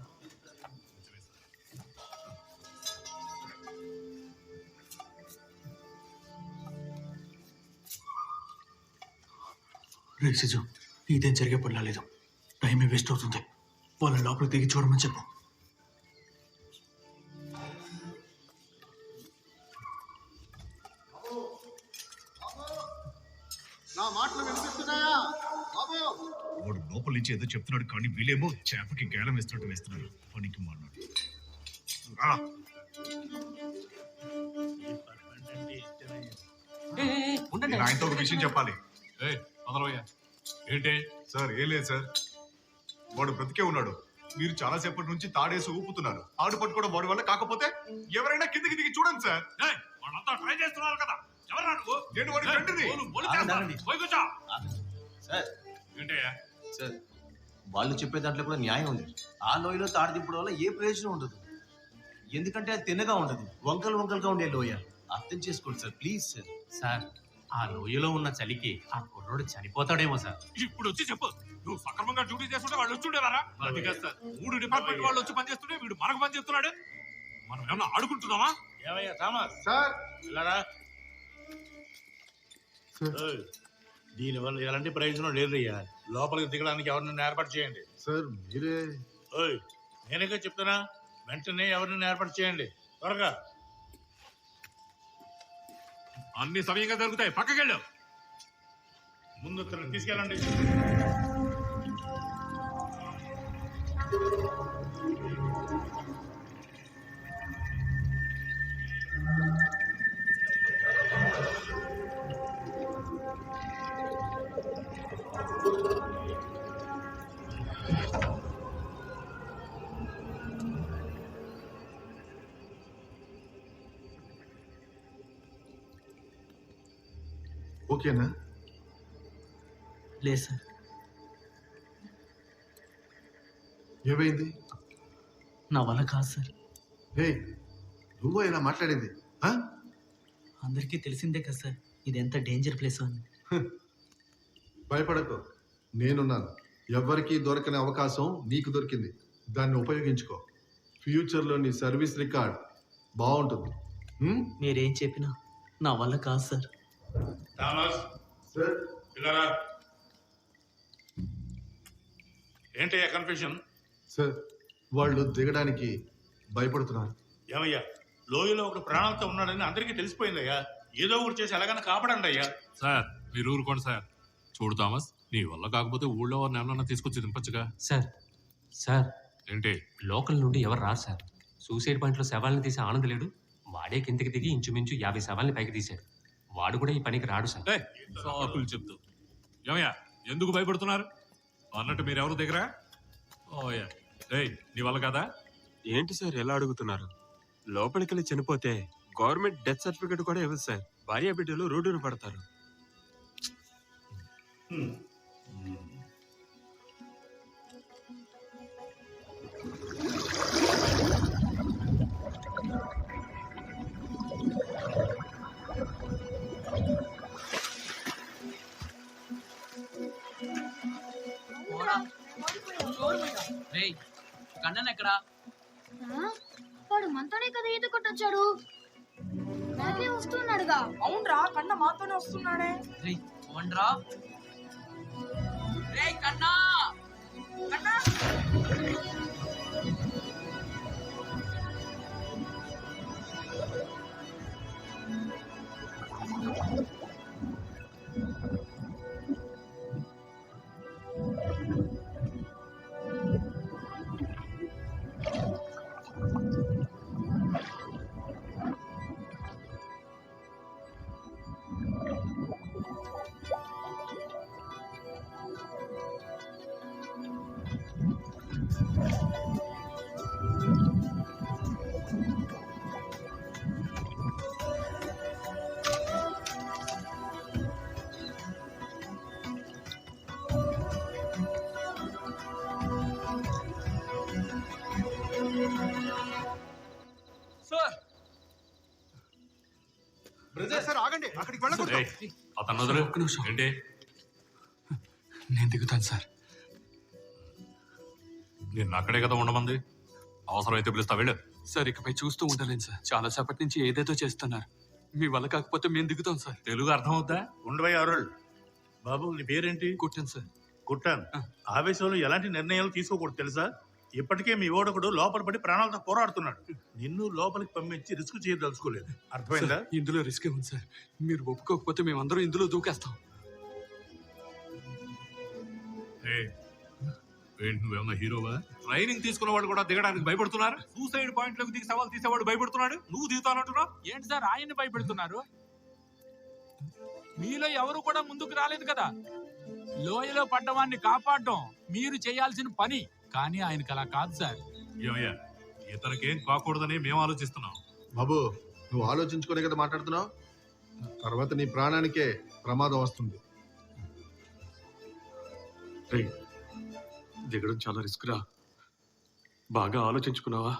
రే సిజు, ఇదేం జరిగే పనిలా లేదు. టైమే వేస్ట్ అవుతుంది. వాళ్ళ లోపల దిగి చూడమని చెప్పు. నా మాటలు వినిపిస్తున్నాయా బాబు? వాడు లోపల నుంచి ఏదో చెప్తున్నాడు కానీ వీళ్ళేమో చేపకి గేలం వేస్తున్నట్టు వేస్తున్నారు. పనికి మాట్లాడు. నేను ఆయనతో ఒక విషయం చెప్పాలి. ఏంటి సార్? ఏం లేదు సార్, వాడు బ్రతికే ఉన్నాడు. మీరు చాలా సేపటి నుంచి తాడేసి ఊపుతున్నారు. తాడు పట్టుకోవడం వాడి వల్ల కాకపోతే ఎవరైనా కిందికి దిగి చూడండి సార్. వాళ్ళంతా ట్రై చేస్తున్నారు కదా. ఎవరు నువ్వు? నేను వాడి ఫ్రెండ్ని. ఏంటయ్యా సార్, వాళ్ళు చెప్పే దాంట్లో కూడా న్యాయం ఉంది. ఆ లోయలో తాడు దింపడం వల్ల ఏ ప్రయోజనం ఉండదు. ఎందుకంటే అది తిన్నగా ఉండదు, వంకలుగా ఉండే లోయ. అర్థం చేసుకోండి సార్, ప్లీజ్ సార్. సార్, ఆ లోయలో ఉన్న చలికి ఆ కుర్రోడు చనిపోతాడేమో సార్. ఇప్పుడు వచ్చి చెప్పు. నువ్వు సక్రమంగా డ్యూటీ చేస్తుంటే వాళ్ళు వచ్చి ఉండేవారా? అది కాదు సార్, 3 డిపార్ట్మెంట్ వాళ్ళు వచ్చి పనిచేస్తుంటే వీడు మనకు పని చేస్తున్నాడు. మనం ఏమన్నా ఆడుకుంటున్నామా? ఏమయ్యా థామస్ సార్, ఇలారా. దీనివల్ల ఎలాంటి ప్రయోజనం లేదయ్యా. లోపలికి దిగడానికి ఎవరినైనా ఏర్పాటు చేయండి. సార్ మీరే. నేనేగా చెప్తున్నా, వెంటనే ఎవరినైనా ఏర్పాటు చేయండి త్వరగా. అన్ని సమయంగా జరుగుతాయి. పక్కకెళ్ళు. ముందు తీసుకెళ్ళండి. ఓకేనా? లేదు సార్. ఏమైంది? నా వల్ల కాదు సార్. హే, నువ్వు ఇలా మాట్లాడింది? అందరికీ తెలిసిందే కదా సార్, ఇది ఎంత డేంజర్ ప్లేస్ అని. భయపడకు, నేనున్నాను. ఎవ్వరికీ దొరకని అవకాశం నీకు దొరికింది. దాన్ని ఉపయోగించుకో. ఫ్యూచర్లో నీ సర్వీస్ రికార్డ్ బాగుంటుంది. మీరేం చెప్పినా నా వల్ల కాదు సార్. థామస్ సార్, ఇలారా. ఏంటయ్యా కన్ఫ్యూజన్? సార్, వాళ్ళు దిగడానికి భయపడుతున్నారు. ఏమయ్యా, లోయలో ఒక ప్రాణాలతో ఉన్నాడని అందరికీ తెలిసిపోయిందయ్యా. ఏదో ఒకటి చేసి ఎలాగైనా కాపాడండి అయ్యా. సార్ మీరు ఊరుకోండి సార్. చూడు థామస్, నీ వల్ల కాకపోతే ఊళ్ళో వారిని ఏమన్నా తీసుకొచ్చి దింపచ్చుగా. సార్ ఏంటి? లోకల్ నుండి ఎవరు రారు సార్. సూసైడ్ పాయింట్లో శవాలను తీసి ఆనంద్ లేడు. వాడే కిందకి దిగి ఇంచుమించు 50 శవాల్ని పైకి తీశాడు. వాడు కూడా ఈ పనికి రాడు సార్. సాకులు చెప్తూ. ఏమయ్యా, ఎందుకు భయపడుతున్నారు? అన్నట్టు మీరెవరు దగ్గర? ఓయా, నీ వల్ల కదా? ఏంటి సార్ ఎలా అడుగుతున్నారు? లోపలికి వెళ్ళి చనిపోతే గవర్నమెంట్ డెత్ సర్టిఫికేట్ కూడా ఇవ్వదు సార్. భార్య బిడ్డలు రోడ్డును పడతారు. కన్నన్ ఎక్కడా? వాడు మనతోనే కదా ఈత కొట్టొచ్చాడు. నాకే వస్తున్నాడుగా. అవునరా, కన్న మాతోనే వస్తున్నాడే. వండ్రా కన్నా కన్నా. సార్ ఆగండి, అక్కడికి వెళ్ళకూడదు. అతను వదిలే. ఒక్క నిమిషం. ఏంటి? నేను దిగుతాను సార్. నేను అక్కడే కదా ఉండమంది. అవసరమైతే పిలుస్తా, వెళ్ళు. సార్ ఇకపై చూస్తూ ఉండలేను సార్. చాలా సేపటి నుంచి ఏదేదో చేస్తున్నారు. మీ వల్ల కాకపోతే మేము దిగుతాం సార్. తెలుగు అర్థం అవుతా? ఉండవయ్య అరుణ్, బాబు నీ పేరేంటి? కుట్టాను సార్. కుట్టాను. ఆవేశంలో ఎలాంటి నిర్ణయాలు తీసుకోకూడదు తెలుసా? ఇప్పటికే మీ ఓడకుడు లోపల పడి ప్రాణాలతో పోరాడుతున్నాడు. నిన్ను లోపలికి పంపించి రిస్క్ చేయదలుచుకోలేదు. అర్థమైందా? సార్, ఇందులో రిస్క్ ఉంది సార్. మీరు ఒప్పుకోకపోతే మేమందరం ఇందులో దూకేస్తాం. ఏంటి నువ్వేమన్నా హీరోవా? ట్రైనింగ్ తీసుకున్న వాడు కూడా దిగడానికి భయపడుతున్నారు. సూసైడ్ పాయింట్ లోకి దిగి సవాల్ తీసేవాడు భయపడుతున్నాడు. నువ్వు దిగుతానంటున్నావు ఏంటి సార్ ఆయన్ని భయపెడుతున్నారు? మీలో ఎవరు కూడా ముందుకు రాలేదు కదా. లోయలో పడ్డవాన్ని కాపాడడం మీరు చేయాల్సిన పని. కానీ ఆయనకు అలా కాదు సార్. ఏమయ్యా, ఇతనికేం కాకూడదని మేము ఆలోచిస్తున్నాం. బాబు నువ్వు ఆలోచించుకునే కదా మాట్లాడుతున్నావు. తర్వాత నీ ప్రాణానికే ప్రమాదం వస్తుంది. దిగడం చాలా రిస్క్ రా. బాగా ఆలోచించుకున్నావా?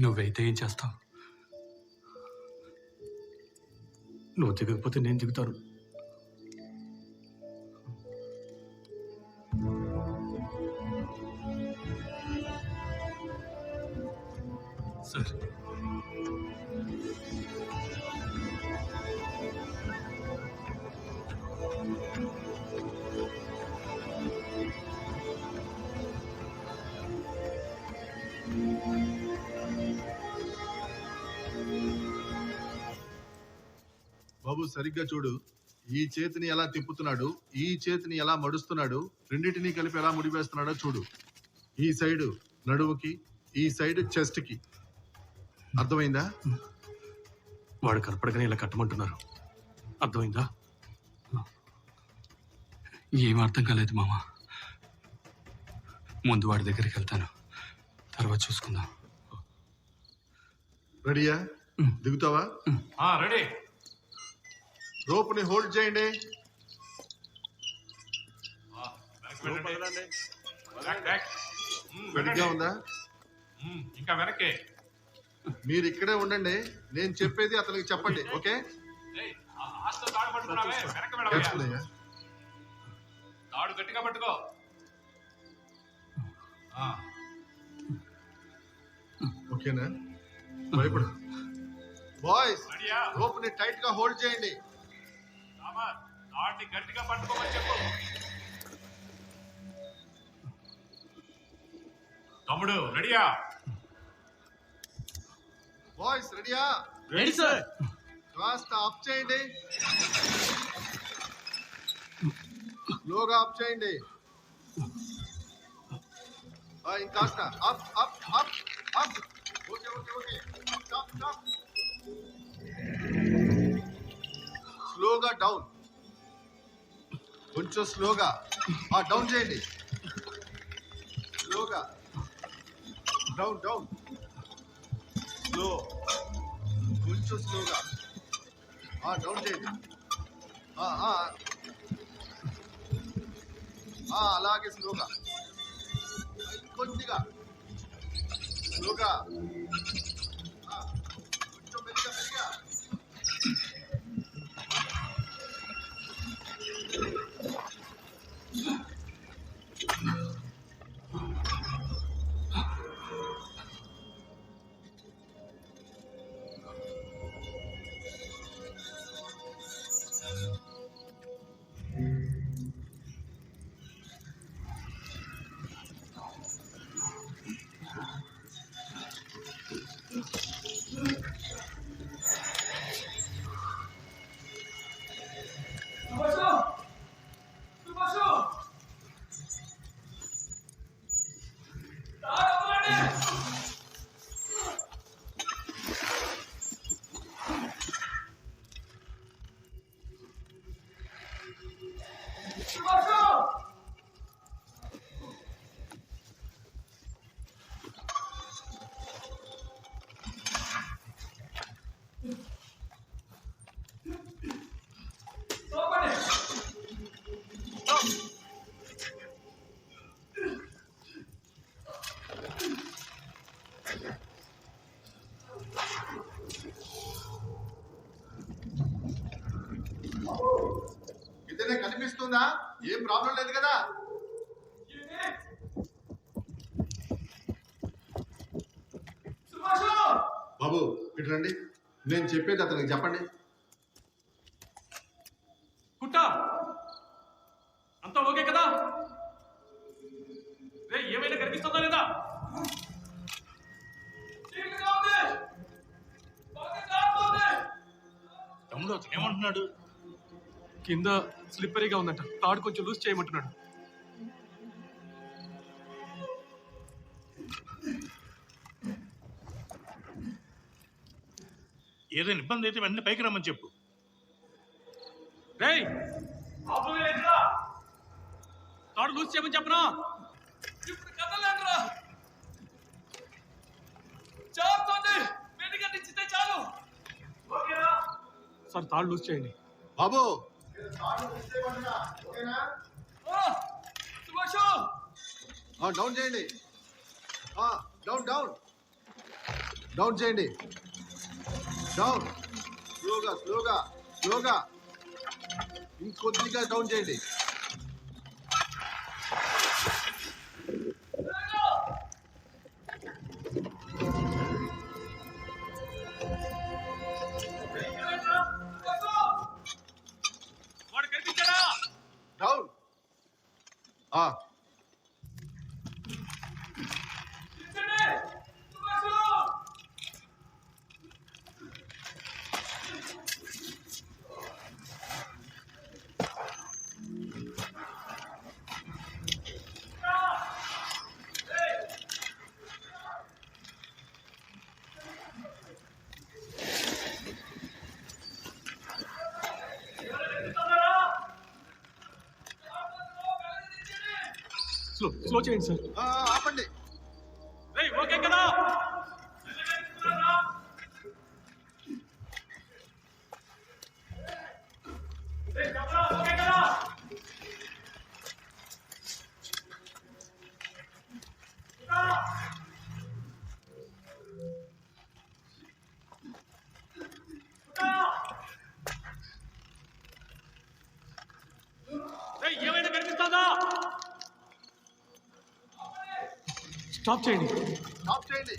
నువ్వైతే ఏం చేస్తావు? నువ్వు దిగకపోతే నేను దిగుతాను. సార్, బాబు సరిగ్గా చూడు. ఈ చేతిని ఎలా తిప్పుతున్నాడు, ఈ చేతిని ఎలా మడుస్తున్నాడు, రెండింటినీ కలిపి ఎలా ముడివేస్తున్నాడో చూడు. ఈ సైడ్ నడువుకి, ఈ సైడ్ చెస్ట్ కి. అర్థమైందా? వాడు కనపడగానే ఇలా కట్టమంటున్నారు. అర్థమైందా? ఏం అర్థం కాలేదు మామ. ముందు వాడి దగ్గరికి వెళ్తాను, తర్వాత చూసుకుందాం. రెడీయా? దిగుతావా? రెడీ. రోప్ని హోల్డ్ చేయండి. రెడీగా ఉందా? ఇంకా వెనక్కి. మీరు ఇక్కడే ఉండండి, నేను చెప్పేది అతనికి చెప్పండి. ఓకే? తాడు గట్టిగా పట్టుకో. ఓకేనా? భయపడు. బాయ్స్ రోప్ని టైట్ గా హోల్డ్ చేయండి. తాడిని గట్టిగా పట్టుకోమని చెప్పు. తమ్ముడు రెడీయా? బాయ్స్ రెడీయా? Ready sir. కాస్త అప్ చేయండి, స్లోగా అప్ చేయండి. ఇంకాస్త up up up up. Okay okay okay. Stop stop. స్లోగా డౌన్, కొంచెం స్లోగా. డౌన్ చేయండి. స్లోగా డౌన్ డౌన్. స్లో, కొంచెం స్లోగా. డౌన్ చేయండి. అలాగే స్లోగా, కొద్దిగా స్లోగా. కొంచెం మెల్లిగా మెల్లిగా. ఇతనే కనిపిస్తుందా? ఏం ప్రాబ్లం లేదు కదా? బాబు ఇటు రండి, నేను చెప్పేది అతనికి చెప్పండి. కుట్టా అంతా ఓకే కదా? రే ఏమైనా కనిపిస్తుందా లేదా? తమ్ముడు అతను ఏమంటున్నాడు? కింద స్లిప్పరీగా ఉందంట, తాడు కొంచెం లూజ్ చేయమంటున్నాడు. ఏదైనా ఇబ్బంది అయితే వెంటనే పైకి రమ్మని చెప్పు. రేయ్ తాడు లూజ్ చేయమని చెప్పనా? ఇప్పుడు కదలండ్రా, చాలుతోంది, వెనుకట్టించితే చాలు. సార్ తాడు లూజ్ చేయండి. బాబు డౌన్ చేయండి, డౌన్ డౌన్ డౌన్ చేయండి, డౌన్ స్లోగా స్లోగా స్లోగా ఇంకొద్దిగా డౌన్ చేయండి. వాడు కనిపించాడా? డౌన్ స్లో చేయండి సార్. ఆపండి. ఓకే కదా? ఏమైనా కనిపిస్తుందా? స్టాప్ చేయండి. స్టాప్ చేయండి.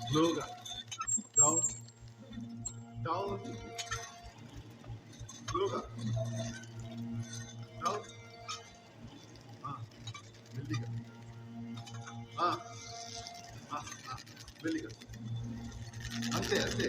స్లోగా డౌన్ డౌన్ స్లోగా డౌన్ మెల్లిగా మెల్లిగా అంతే అంతే.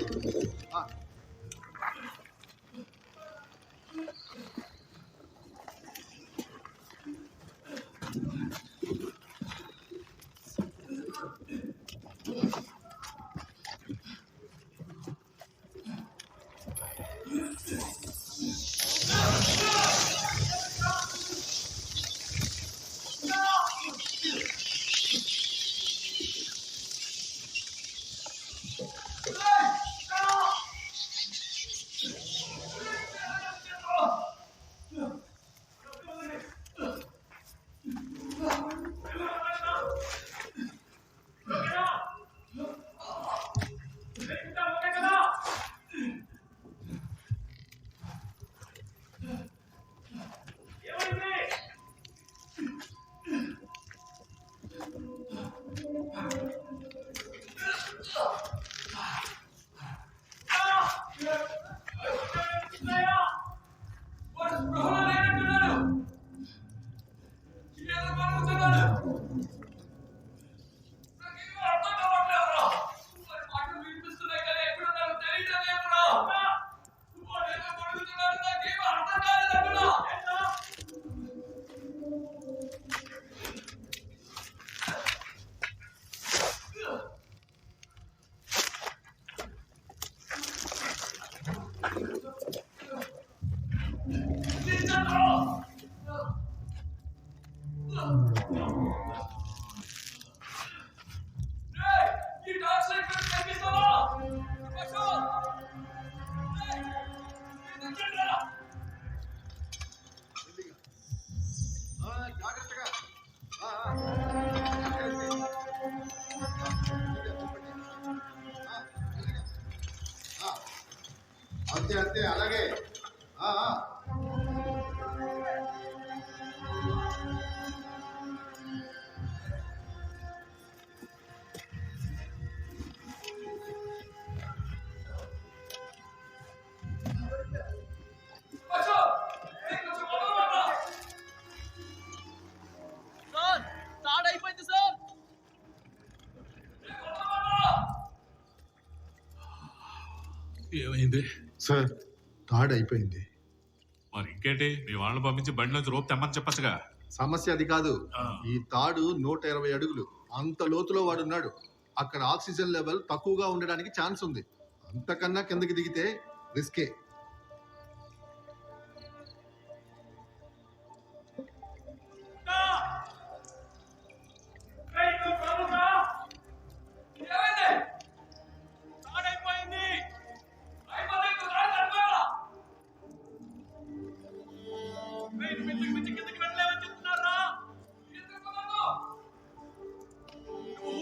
జాగ్రత్తగా అయిపోయింది సార్ తాడు అయిపోయింది. మరి ఇంకేంటి మీ వాళ్ళని పంపించి బండిలోంచి రోప్ తెమ్మని చెప్పచ్చుగా. సమస్య అది కాదు. ఈ తాడు 120 అడుగులు అంత లోతులో వాడున్నాడు. అక్కడ ఆక్సిజన్ లెవెల్ తక్కువగా ఉండడానికి ఛాన్స్ ఉంది. అంతకన్నా కిందకి దిగితే రిస్కే.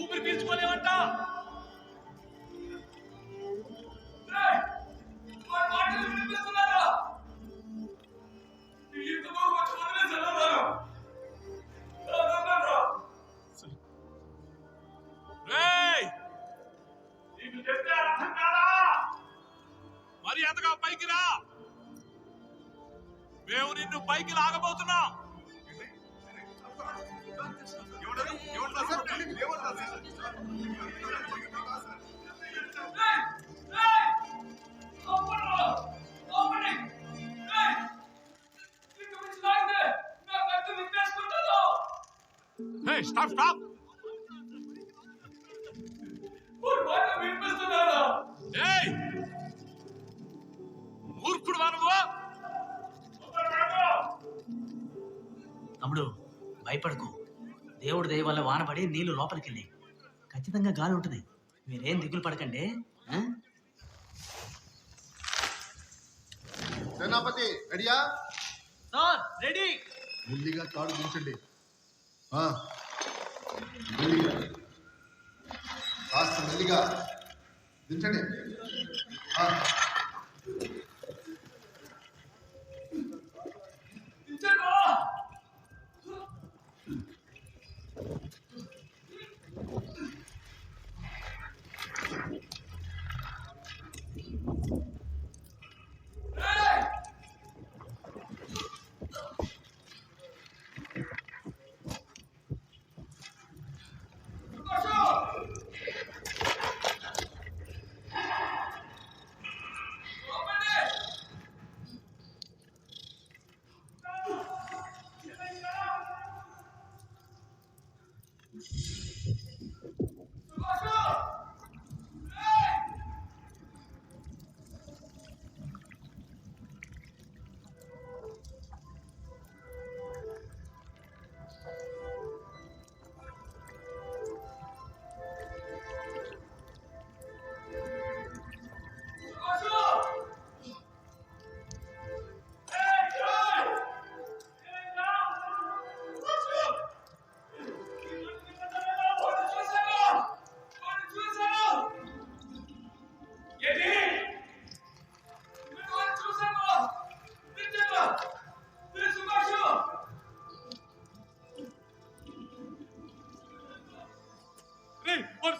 ఊపిరి పీల్చుకోలేవంట. మర్యాదగా పైకి రా. మేము నిన్ను పైకి లాగబోతున్నాం. Stop stop. మూర్ఖుడు వానువా. తమ్ముడు భయపడకు. దేవుడి దయ వల్ల వానపడి నీళ్లు లోపలికి వెళ్ళి ఖచ్చితంగా గాలి ఉంటుంది. మీరేం దిగులు పడకండి. సేనాపతి రెడీయా? Sir ready. మెల్లిగా తాడు దించండి. మెల్లిగా కాస్త మెల్లిగా దించండి.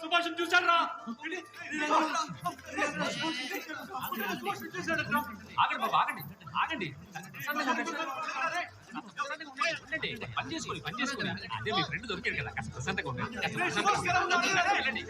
సుభాష్ చూశాడు రా. ఆగండి బాబు, ఆగండి ఆగండి. పని చేసుకోండి. అదే మీ ఫ్రెండ్ దొరికాడు కదా, కాస్త ప్రశాంతంగా ఉండండి. వెళ్ళండి.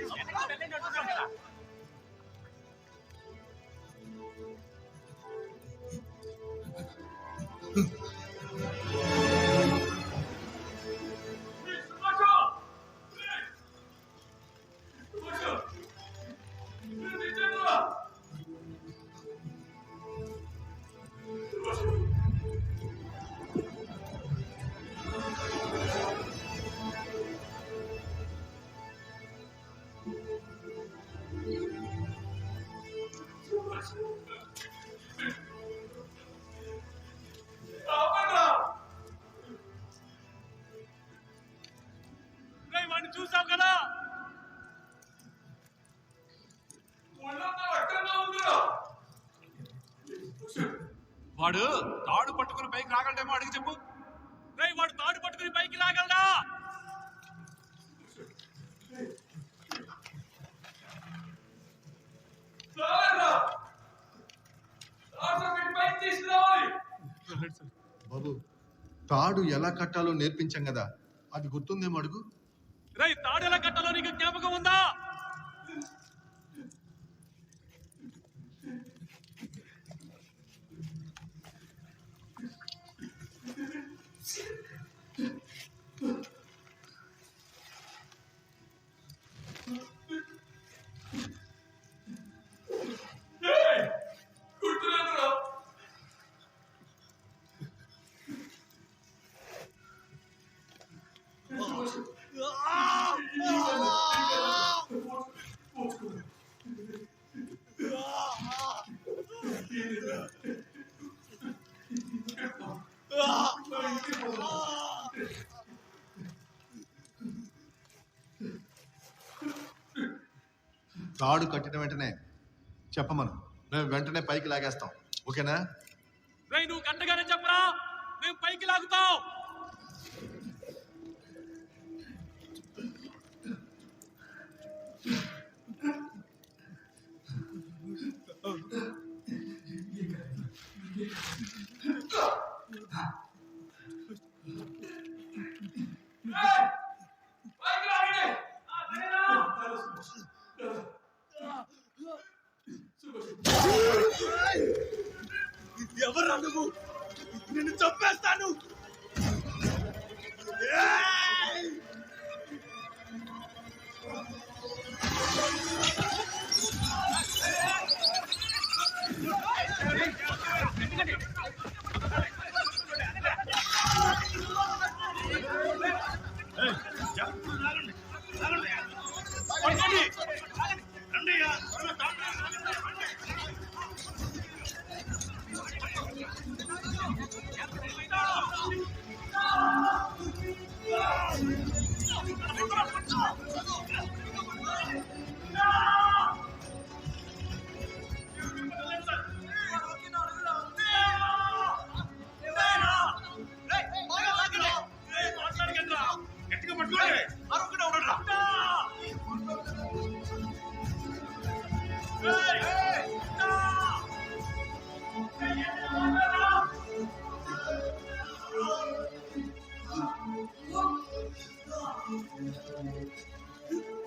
వాడిని చూసావు కదా, వాడు తాడు పట్టుకుని పైకి రాగలడేమో అడిగి చెప్పు. రేయ్, వాడు తాడు పట్టుకుని పైకి రాగలడా? బాబు, తాడు ఎలా కట్టాలో నేర్పించాం కదా, అది గుర్తుందేమో అడుగు. రేయ్, తాడు ఎలా కట్టాలో నీకు జ్ఞాపకం ఉందా? తాడు కట్టిన వెంటనే చెప్పమను, మేము వెంటనే పైకి లాగేస్తాం. ఓకేనా? నువ్వు కట్టగానే చెప్పరా, మేము పైకి లాగుతాం. ఎవరా నువ్వు? నిన్ను చంపేస్తాను.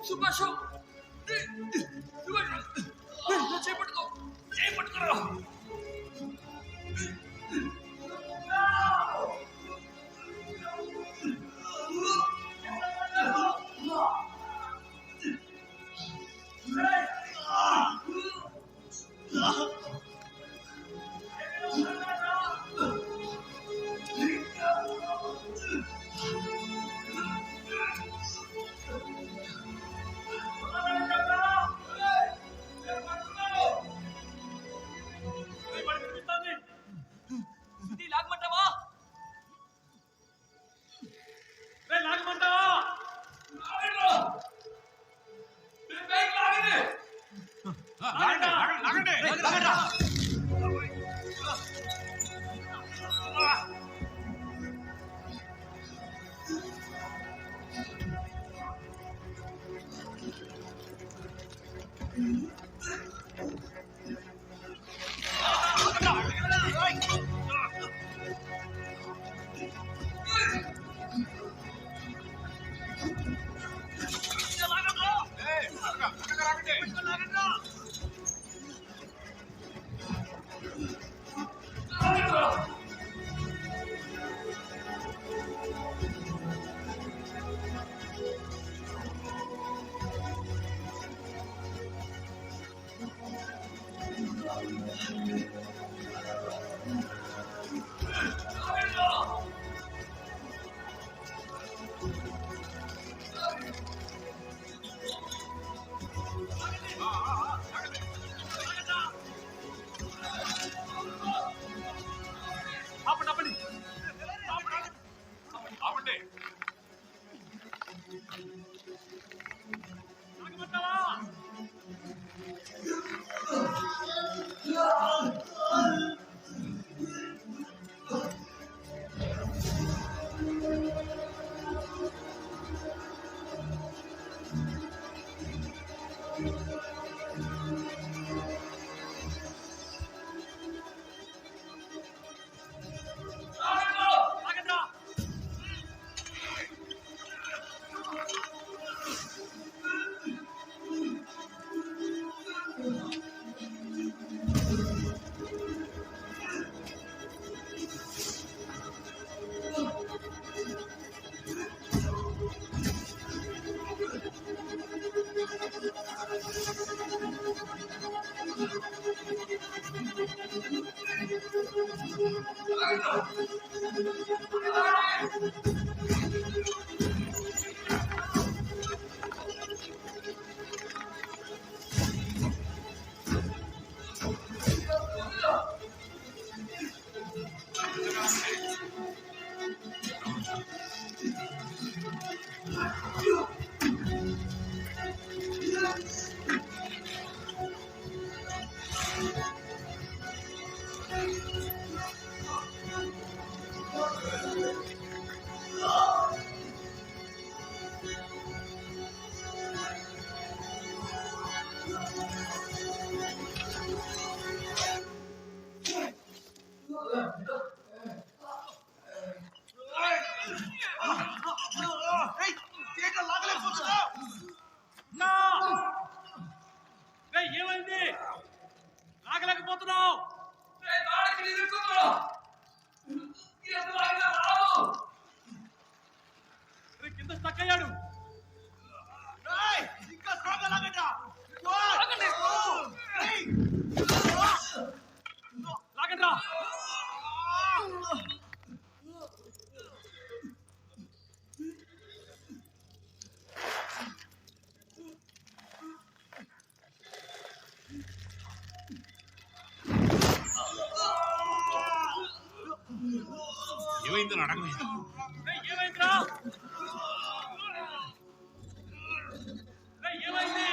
సుభాష్ చేపట్టుకో, చేపట్టుకోరా. ఏమైంది? లాగలేకపోతున్నావు. కింద స్టక్ అయ్యాడు. లాగండ్రా. ఏమైందని అడగలేదు. ఏమైందిరా? ఏమైంది?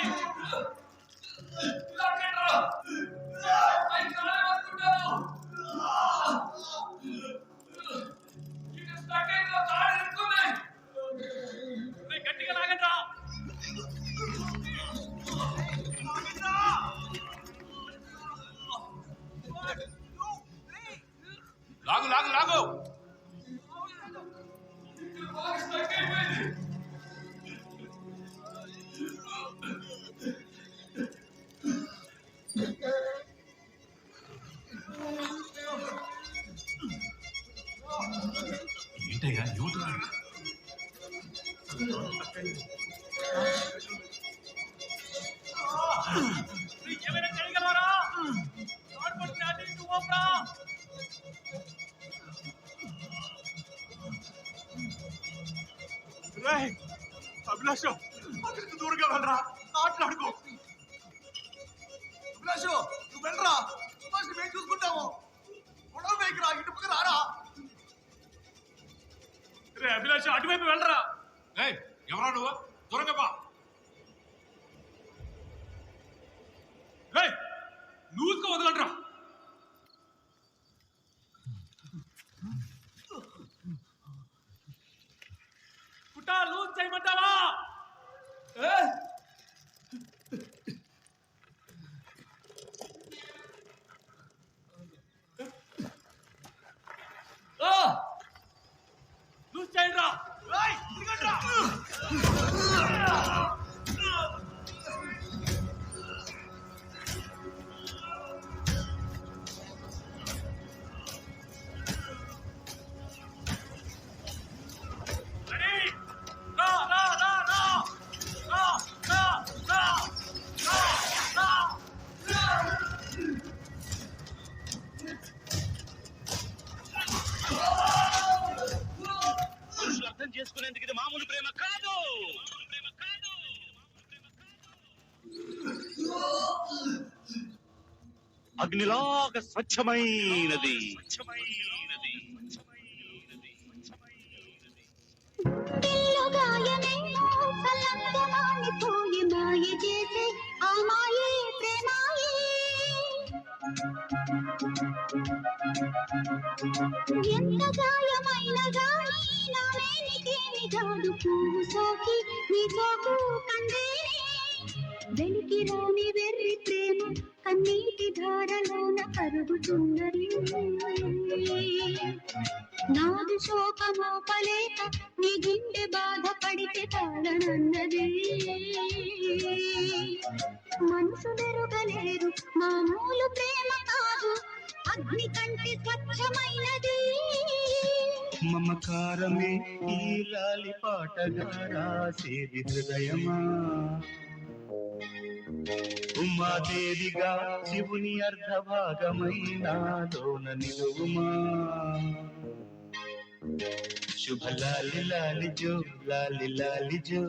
గట్టిగా లాగండ్రా. లాగు లాగు లాగు. ఏంటయ్యా యువతున్నారు? ఏమైనా చేయగలరా? అభిలాష్ అక్కడికి దూరంగా వెళ్ళరా, మాట్లాడుకో. అభిలాష్ నువ్వు వెళ్ళరా, ఫస్ట్ మేము చూసుకుంటాము. గొడవ వేయకురా, ఇంటి పక్క రారా. రే అభిలాష్ అటువైపు వెళ్ళరా. ఎవరా నువ్వు? దూరంగా బా. లూజ్గా వదలండ్రా. కుట్టా లూజ్ చేయమంటావా? లూజ్ చేయండిరా. అర్థం చేసుకునేందుకు ఇది మామూలు ప్రేమ కాదు. అగ్నిలాగా స్వచ్ఛమైనది. ఎంత గాయమైన గాని నా వేలికేమి కాదు పువ్వు సోకి నీ సోకు కందేనే వెలికి రాని వెర్రి ప్రేమ కన్నీటి ధారలోన కరుగుతున్నది నాది శోకమోపలేక నీ గుండె బాధపడితే తాళనన్నది మనసు వెరుగలేరు మామూలు ప్రేమ కాదు అగ్ని కంటే స్వచ్ఛమైనది మమకారమే ఈ లాలి పాటగా రాసేది హృదయమా ఉమాదేవిగా శివుని అర్ధభాగమైన లోన నిలువుమా శుభ లాలి లాలి జో లాలి లాలి జో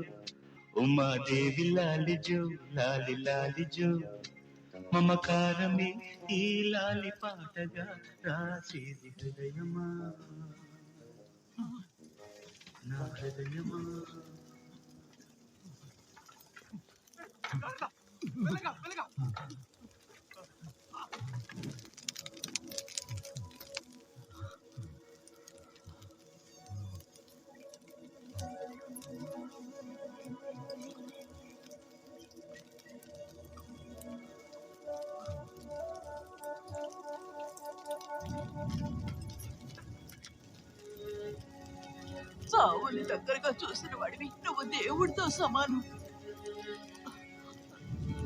ఉమాదేవి లాలి జో లాలి లాలి జో మమకారమే ఈ లాలి పాటగా రాసేది హృదయమా నా హృదయమా సార్ ఆవుని దగ్గరగా చూసిన వాడివి నువ్వు దేవుడితో సమానం.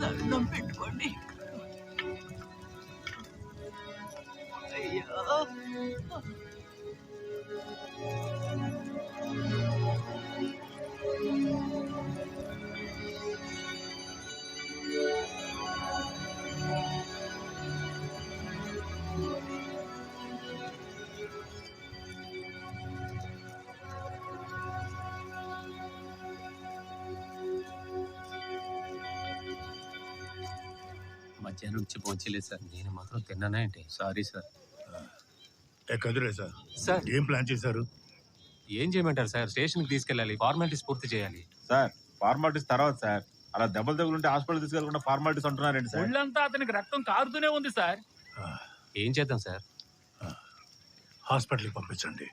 దండం పెట్టుకోండి. అయ్యా మధ్యాహ్నం నుంచి పోంచలేదు సార్. నేను మాత్రం తిన్నానా ఏంటి? Sorry sir. కదిరే సార్ సార్ ఏం ప్లాన్ చేశారు? ఏం చేయమంటారు సార్? స్టేషన్కి తీసుకెళ్ళాలి, ఫార్మాలిటీస్ పూర్తి చేయాలి. సార్ ఫార్మాలిటీస్ తర్వాత సార్, అలా దెబ్బలు తగులుంటే హాస్పిటల్ తీసుకెళ్ళకుండా ఫార్మాలిటీస్ అంటున్నారండి సార్. ఒళ్ళంతా అతనికి రక్తం కారుతూనే ఉంది సార్. ఏం చేద్దాం సార్? హాస్పిటల్కి పంపించండి.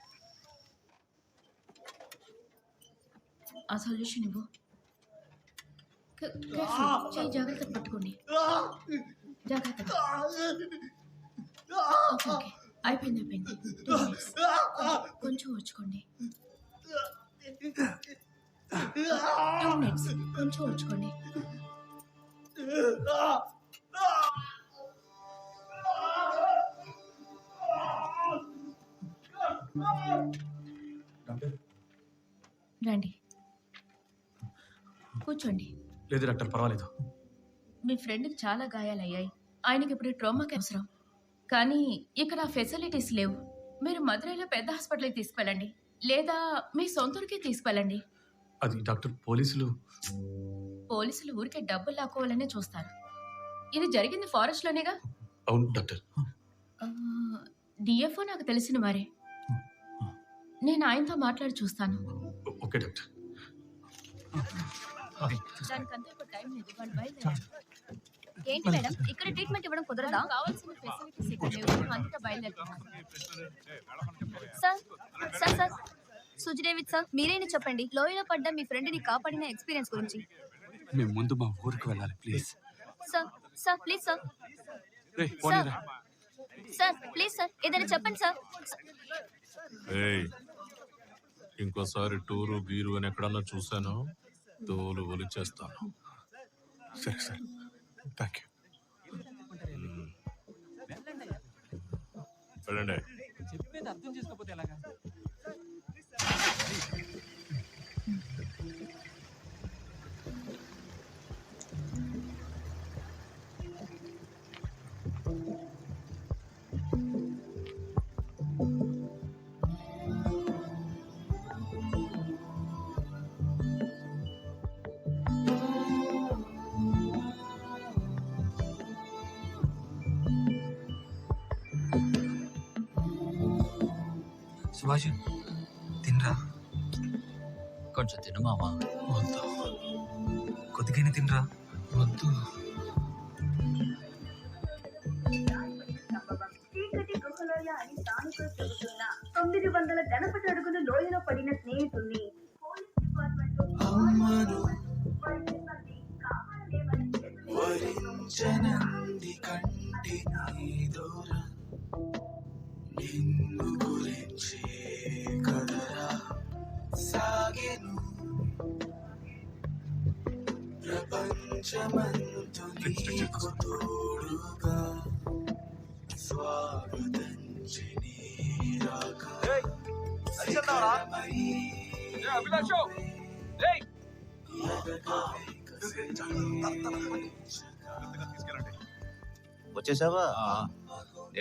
ఆ సొల్యూషన్ ఇవ్వు. చేయి జాగ్రత్తగా పట్టుకోండి. జాగ్రత్తగా. ఓకే ఓకే అయిపోయింది అయిపోయింది. 2 minutes. కొంచెం వచ్చుకోండి. 2 minutes. కొంచెం వచ్చుకోండి. రండి కూర్చోండి. లేదు డాక్టర్ పర్వాలేదు. మీ ఫ్రెండ్కి చాలా గాయాలయ్యాయి. ఆయనకి ఇప్పుడు ట్రోమాకి అవసరం. కానీ ఇక్కడ ఫెసిలిటీస్ లేవు. మీరు మదురైలో పెద్ద హాస్పిటల్కి తీసుకువెళ్ళండి, లేదా మీ సొంతూరికి తీసుకువెళ్ళండి. అది డాక్టర్ పోలీసులు ఊరికే డబ్బులు లాక్కోవాలనే చూస్తారు. ఇది జరిగింది ఫారెస్ట్లోనేగా. అవును డాక్టర్. డిఎఫ్ఓ నాకు తెలిసిన వారే. నేను ఆయనతో మాట్లాడి చూస్తాను. Okay doctor. దానికంతా ఇప్పుడు టైం లేదు. వాళ్ళు బయలుదేరారు. ఏంటి మేడం ఇక్కడ ట్రీట్మెంట్ ఇవ్వడం కుదరదా? కావాల్సిన ఫెసిలిటీస్ ఇక్కడ లేవు, అందుకే బయలుదేరుతున్నాను. సార్ సార్ సార్ సుజడేవిత్ సార్ మీరేంటి చెప్పండి. లోయలో పడ్డ మీ ఫ్రెండ్ ని కాపాడిన ఎక్స్పీరియన్స్ గురించి. మేము ముందు మా ఊరికి వెళ్ళాలి please. Sir sir please sir. Sir sir please sir ఏదైనా చెప్పండి సార్. ఇంకోసారి టూరు గీరు అని ఎక్కడన్నా చూసాను తోలు ఒలిచేస్తాను. సరే సార్ థ్యాంక్ యూ. వెళ్ళండి. చెప్పేది అర్థం చేసుకోకపోతే ఎలాగా? సుభాష్ తినరా. కొంచెం తిను మామా. వద్దు కొద్దిగానే తినరా. వద్దు. చీకటి గుహలోయ అని స్థానికులు చెబుతున్న 900 గణపతి అడుగులు లోయలో పడిన స్నేహితుల్ని పోలీస్ డిపార్ట్మెంట్ నిన్ను గురించి కదరా సాగెను ప్రపంచమంతు నీకు తోడుగా స్వాగతించి నీ రాక వచ్చేసావా?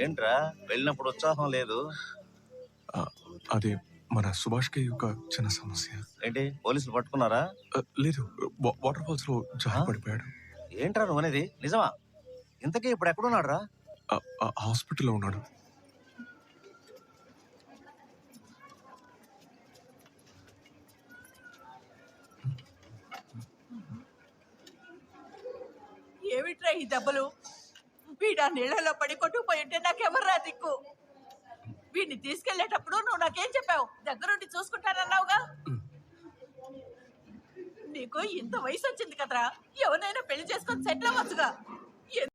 ఏంట్రా వెళ్ళినప్పుడు ఉత్సాహం లేదు? అదే మన సుభాష్కి ఒక చిన్న సమస్య. ఏంటి పోలీసులు పట్టుకున్నారా? లేదు వాటర్ ఫాల్స్ లో జారి పడిపోయాడు. ఏంట్రా నువ్వు అనేది నిజమా? ఇంతకీ ఇప్పుడు ఎక్కడున్నాడు రా? హాస్పిటల్లో ఉన్నాడు. ఏమిట్రా ఈ దెబ్బలు? వీడా నీళ్ళలో పడి కొట్టుకుపోయింటే నాకెవర్రా దిక్కు? వీడిని తీసుకెళ్లేటప్పుడు నువ్వు నాకేం చెప్పావు? దగ్గరుండి చూసుకుంటానన్నావుగా. నీకు ఇంత వయసు వచ్చింది కదరా, ఎవరైనా పెళ్లి చేసుకొని సెటిల్ అవ్వచ్చుగా.